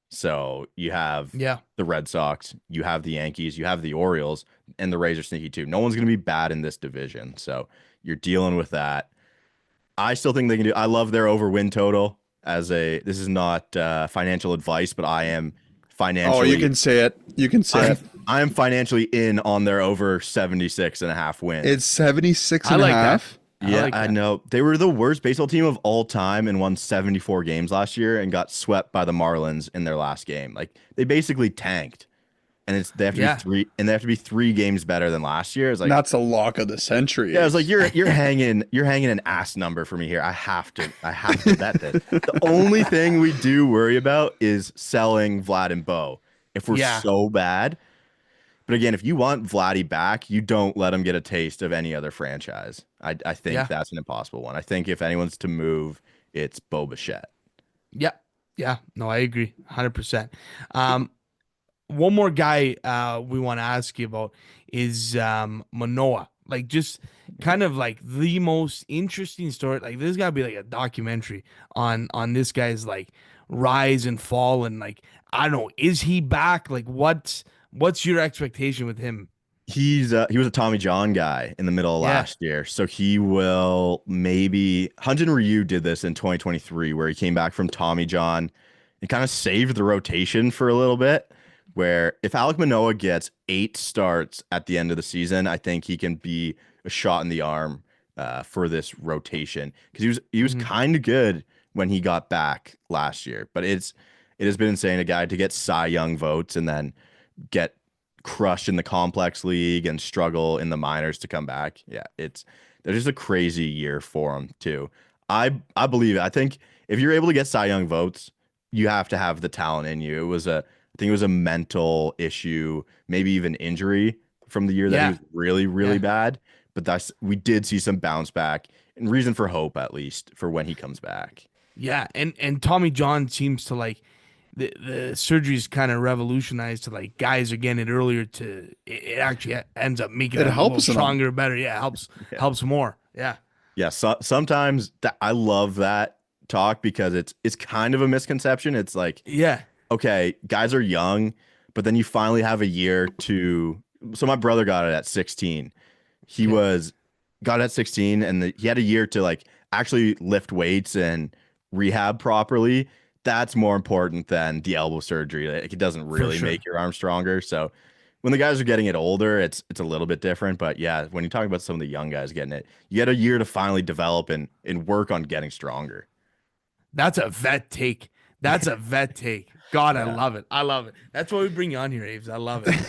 So you have the Red Sox, you have the Yankees, you have the Orioles, and the Rays are sneaky too. No one's going to be bad in this division. So you're dealing with that. I still think they can do. I love their over win total this is not financial advice, but I am financially.
Oh, you can say it. You can say it.
I am financially in on their over 76.5 wins.
It's 76 and a half.
Yeah, I know. They were the worst baseball team of all time and won 74 games last year and got swept by the Marlins in their last game. Like, they basically tanked. And they have to be 3 games better than last year. It's like
that's a lock of the century.
Yeah, it's like you're hanging an ass number for me here. I have to bet this. The only thing we do worry about is selling Vlad and Bo if we're so bad. But again, if you want Vladdy back, you don't let him get a taste of any other franchise. I think that's an impossible one. I think if anyone's to move, it's Bo Bichette.
Yeah. Yeah. No, I agree 100%. One more guy we want to ask you about is Manoah. Like, just kind of like the most interesting story. Like, there's got to be like a documentary on this guy's like rise and fall. And like, I don't know, is he back? Like, what's your expectation with him?
He was a Tommy John guy in the middle of last year. So he will maybe Hyun-Jin Ryu did this in 2023 where he came back from Tommy John and kind of saved the rotation for a little bit. Where if Alek Manoah gets 8 starts at the end of the season, I think he can be a shot in the arm for this rotation because he was kind of good when he got back last year. But it has been insane, a guy to get Cy Young votes and then get crushed in the complex league and struggle in the minors to come back. Yeah, there's just a crazy year for him too. I believe it. I think if you're able to get Cy Young votes, you have to have the talent in you. I think it was a mental issue, maybe even injury from the year that he was really, really bad. But we did see some bounce back and reason for hope, at least, for when he comes back.
Yeah, and Tommy John seems to like the surgery's kind of revolutionized to like guys are getting it earlier it actually ends up making it helps stronger, better. Yeah, helps more. Yeah.
Yeah. So, sometimes I love that talk because it's kind of a misconception. It's like, okay, guys are young, but then you finally have a year to. So my brother got it at 16. He got it at 16, and he had a year to like actually lift weights and rehab properly. That's more important than the elbow surgery. Like, it doesn't really make your arm stronger. So when the guys are getting it older, it's a little bit different. But yeah, when you talk about some of the young guys getting it, you get a year to finally develop and work on getting stronger.
That's a vet take. God, I love it. I love it. That's why we bring you on here, Aves. I love it.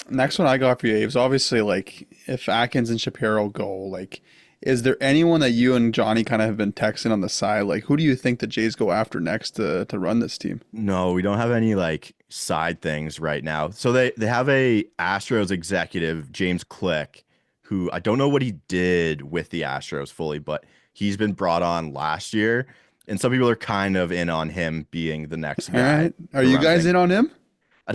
Next one I got for you, Aves. Obviously, like, if Atkins and Shapiro go, like, is there anyone that you and Johnny kind of have been texting on the side? Like, who do you think the Jays go after next to run this team?
No, we don't have any like side things right now. So they have a Astros executive, James Click, who I don't know what he did with the Astros fully, but he's been brought on last year. And some people are kind of in on him being the next guy.
All right. Are you guys in on him?
I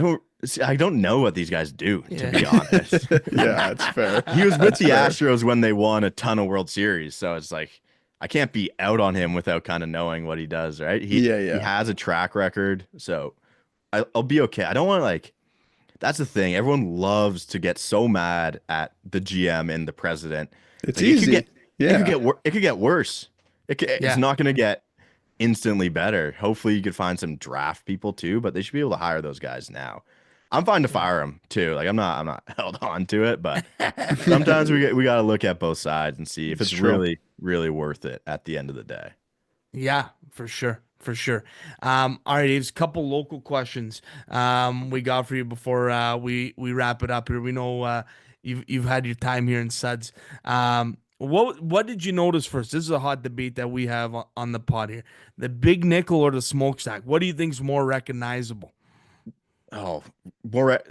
don't know what these guys do, to be honest.
Yeah, that's fair.
He was with the Astros when they won a ton of World Series. So it's like, I can't be out on him without kind of knowing what he does, right? He has a track record. So I'll be okay. I don't want to like, that's the thing. Everyone loves to get so mad at the GM and the president.
It's like, easy.
It could get worse. It's not going to get instantly better. Hopefully you could find some draft people too, but they should be able to hire those guys now. I'm fine to fire him too. Like I'm not held on to it, but sometimes we got to look at both sides and see if it's
true.
really worth it at the end of the day.
Yeah, for sure. For sure. All right, Aves, couple local questions we got for you before we wrap it up here. We know you've had your time here in Suds. What did you notice first? This is a hot debate that we have on the pod here. The big nickel or the smokestack? What do you think's more recognizable?
Oh,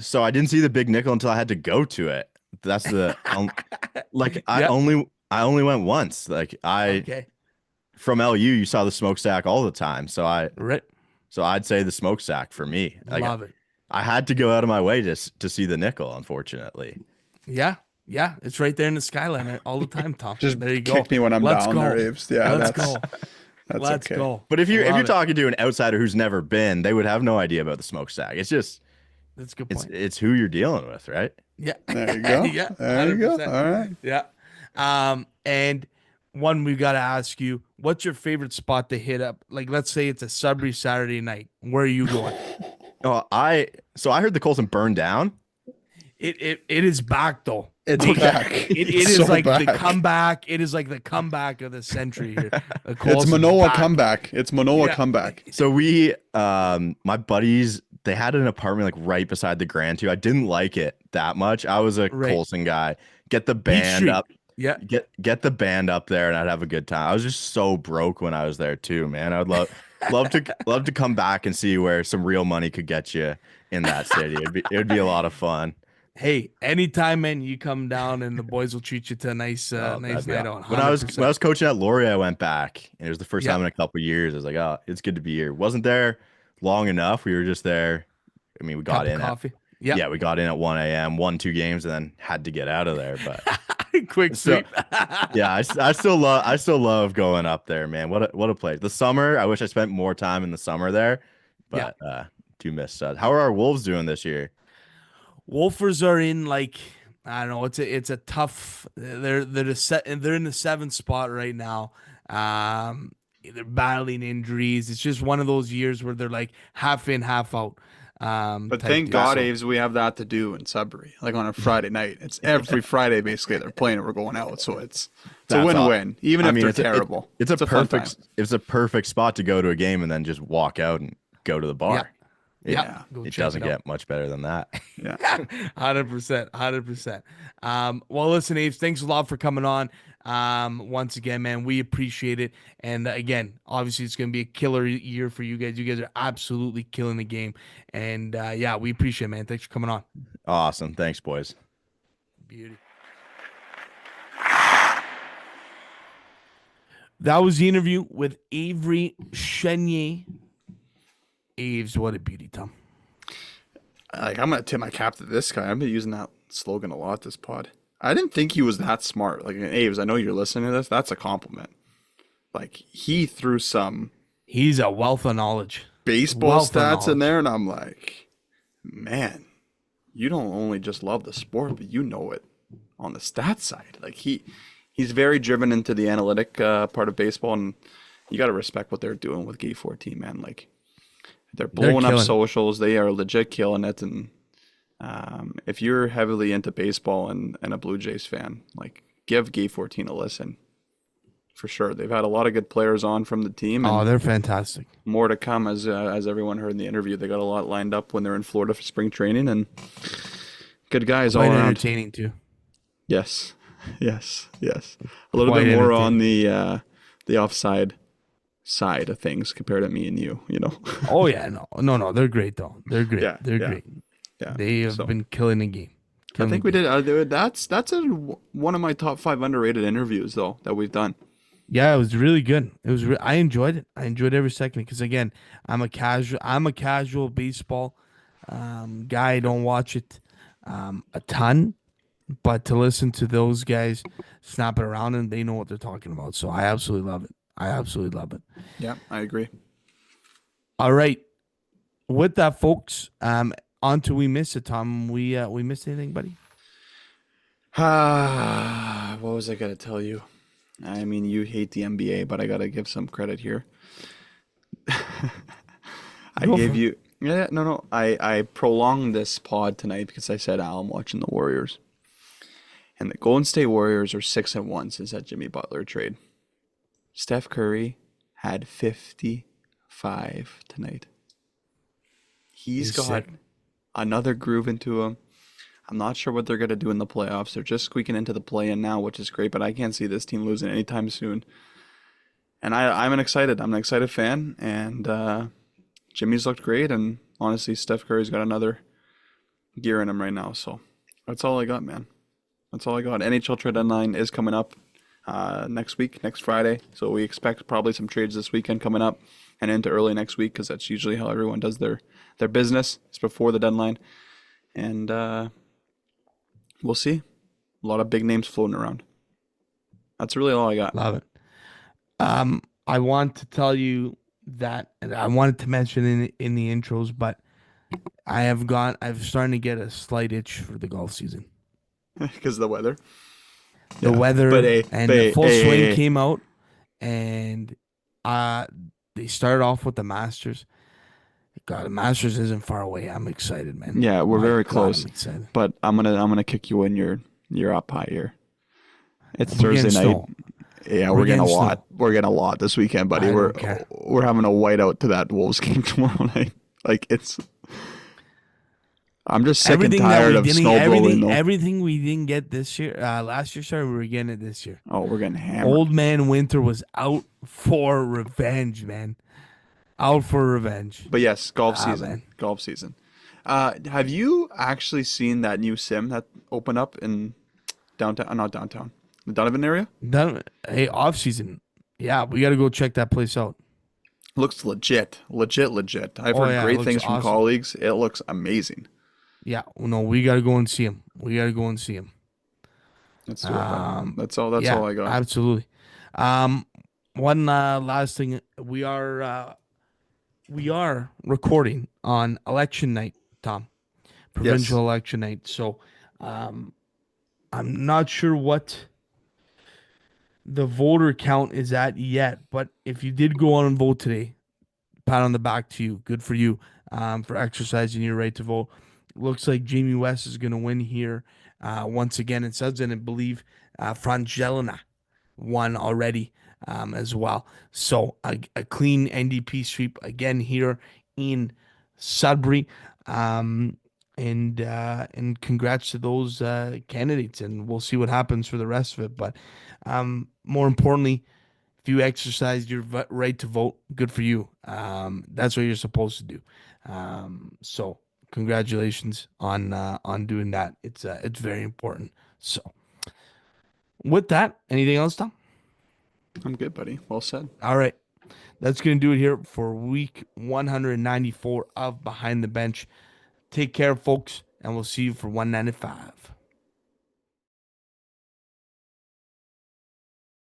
so I didn't see the big nickel until I had to go to it. That's the like I
Yep.
only went once. Like
Okay.
from LU, you saw the smokestack all the time. So
Right.
I'd say the smokestack for me. Like,
Love it.
I had to go out of my way to see the nickel, unfortunately.
Yeah. Yeah. It's right there in the skyline all the time, Tom.
Just
there you go.
kick me when I'm
Let's
down
go.
there, Aves. Yeah,
Let's
that's
go. Let's
okay.
go.
But if you're
Love it.
talking to an outsider who's never been, they would have no idea about the smokestack. It's just
That's a good point.
it's who you're dealing with, right?
Yeah.
There you go.
Yeah.
There you go.
100%.
All right.
Yeah. And one we got to ask you, what's your favorite spot to hit up? Like, let's say it's a Sudbury Saturday night. Where are you going?
Oh, I heard the Colson burned down.
It is back though.
It's
Like,
back.
It
It's
is
so
like the
back.
comeback. It is like the comeback of the century here. The
It's
Colson's
Manoa
back.
comeback. It's Manoa
Yeah.
comeback.
So we my buddies, they had an apartment like right beside the Grand too. I didn't like it that much. I was a
Right.
Colson guy. Get the
Beach
band
Street.
up.
Yeah.
Get the band up there and I'd have a good time. I was just so broke when I was there too, man. I would love to come back and see where some real money could get you in that city. It would be a lot of fun.
Hey, anytime, man, you come down and the boys will treat you to a nice,
Oh,
nice
that'd be
night
awesome.
out.
When I was
100%.
coaching at Laurier, I went back and it was the first
Yeah.
time in a couple of years. I was like, oh, it's good to be here. Wasn't there long enough. We were just there. I mean, we got
Cup of
in
coffee.
yeah, we got in at 1 a.m., won 2 games, and then had to get out of there. But
Quick
So-
sweep.
yeah, I still love going up there, man. What a place. The summer, I wish I spent more time in the summer there, but do miss that. How are our Wolves doing this year?
Wolfers are in like I don't know. It's a tough. They're in the 7th spot right now. They're battling injuries. It's just one of those years where they're like half in, half out.
But
type
thank
deal.
God,
So-
Aves, we have that to do in Sudbury. Like on a Friday night. It's every Friday basically they're playing and we're going out. So it's a
That's
win-win, even
I
if
mean,
they're
it's a-
terrible.
It's a
fun time.
perfect spot to go to a game and then just walk out and go to the bar.
Yeah.
It doesn't get much better than that.
Yeah.
100%. 100%. Well, listen, Aves, thanks a lot for coming on. Once again, man, we appreciate it. And again, obviously it's going to be a killer year for you guys. You guys are absolutely killing the game. And yeah, we appreciate it, man. Thanks for coming on.
Awesome. Thanks, boys.
Beauty. That was the interview with Avery Chenier. Aves, what a beauty, Tom.
Like I'm gonna tip my cap to this guy. I've been using that slogan a lot this pod. I didn't think he was that smart. Like Aves, I know you're listening to this. That's a compliment. Like he threw some
He's a wealth of knowledge.
baseball
Wealth of
stats in
knowledge.
there, and I'm like, man, you don't only just love the sport, but you know it on the stats side. Like he's very driven into the analytic part of baseball, and you got to respect what they're doing with Gate 14, man. Like they're blowing up
killing it.
socials. They are legit killing it. And if you're heavily into baseball and a Blue Jays fan, like give Gate 14 a listen. For sure. They've had a lot of good players on from the team. And
Oh, they're fantastic.
more to come, as everyone heard in the interview. They got a lot lined up when they're in Florida for spring training, and good guys all
Quite
around.
entertaining too.
Yes. A little
Quite
bit more
entertaining.
on the offside side of things compared to me and you know.
Oh yeah, no, they're great though. They're great.
Yeah,
they're
yeah.
great.
Yeah.
They have
So,
been killing the game.
I think we did. That's one of my top 5 underrated interviews though that we've done.
Yeah, it was really good. It was. I enjoyed it. I enjoyed every second because again, I'm a casual baseball guy. I don't watch it a ton, but to listen to those guys snap it around and they know what they're talking about. So I absolutely love it.
Yeah, I agree.
All right, with that, folks. On to we miss it, Tom. We missed anything, buddy?
What was I gonna tell you? I mean, you hate the NBA, but I gotta give some credit here. I
Go
gave
for it.
you Yeah, no. I prolonged this pod tonight because I said I'm watching the Warriors. And the Golden State Warriors are 6-1 since that Jimmy Butler trade. Steph Curry had 55 tonight. He's got
sick.
another groove into him. I'm not sure what they're going to do in the playoffs. They're just squeaking into the play-in now, which is great, but I can't see this team losing anytime soon. And I'm an excited fan, and Jimmy's looked great, and honestly, Steph Curry's got another gear in him right now. So that's all I got, man. That's all I got. NHL trade deadline is coming up next week, next Friday. So we expect probably some trades this weekend coming up and into early next week because that's usually how everyone does their business. It's before the deadline. And we'll see. A lot of big names floating around. That's really all I got.
Love it. I want to tell you that, and I wanted to mention in the intros, but I'm starting to get a slight itch for the golf season.
Because of the weather.
The weather and the full swing came out, and they started off with the Masters. God, the Masters isn't far away. I'm excited, man.
Yeah, we're very close.
I'm excited.
But I'm gonna kick you in your up high here. It's Thursday night.
Snow.
Yeah, we're getting a lot. We're getting a lot this weekend, buddy. We're having a whiteout to that Wolves game tomorrow night. Like I'm just sick and tired of snow blowing.
Everything we didn't get this year, last year, sorry, we were getting it this year.
Oh, we're getting hammered.
Old man Winter was out for revenge, man. Out for revenge.
But yes, golf season. Man. Golf season. Have you actually seen that new sim that opened up in downtown? Not downtown. The Donovan area?
Hey, off season. Yeah, we got to go check that place out.
Looks legit. I've heard great things from colleagues. It looks amazing.
Yeah, no, we got to go and see him.
Let's do it. That's all I got.
Absolutely. One last thing. We are recording on election night, Tom. Provincial election night. So I'm not sure what the voter count is at yet, but if you did go on and vote today, pat on the back to you. Good for you for exercising your right to vote. Looks like Jamie West is going to win here once again. It says, and I believe Frangelina won already as well. So a clean NDP sweep again here in Sudbury. And congrats to those candidates, and we'll see what happens for the rest of it. But more importantly, if you exercise your right to vote, good for you. That's what you're supposed to do. So congratulations on doing that. It's very important. So with that, anything else, Tom?
I'm good, buddy. Well said.
All right. That's going to do it here for week 194 of Behind the Bench. Take care, folks, and we'll see you for 195.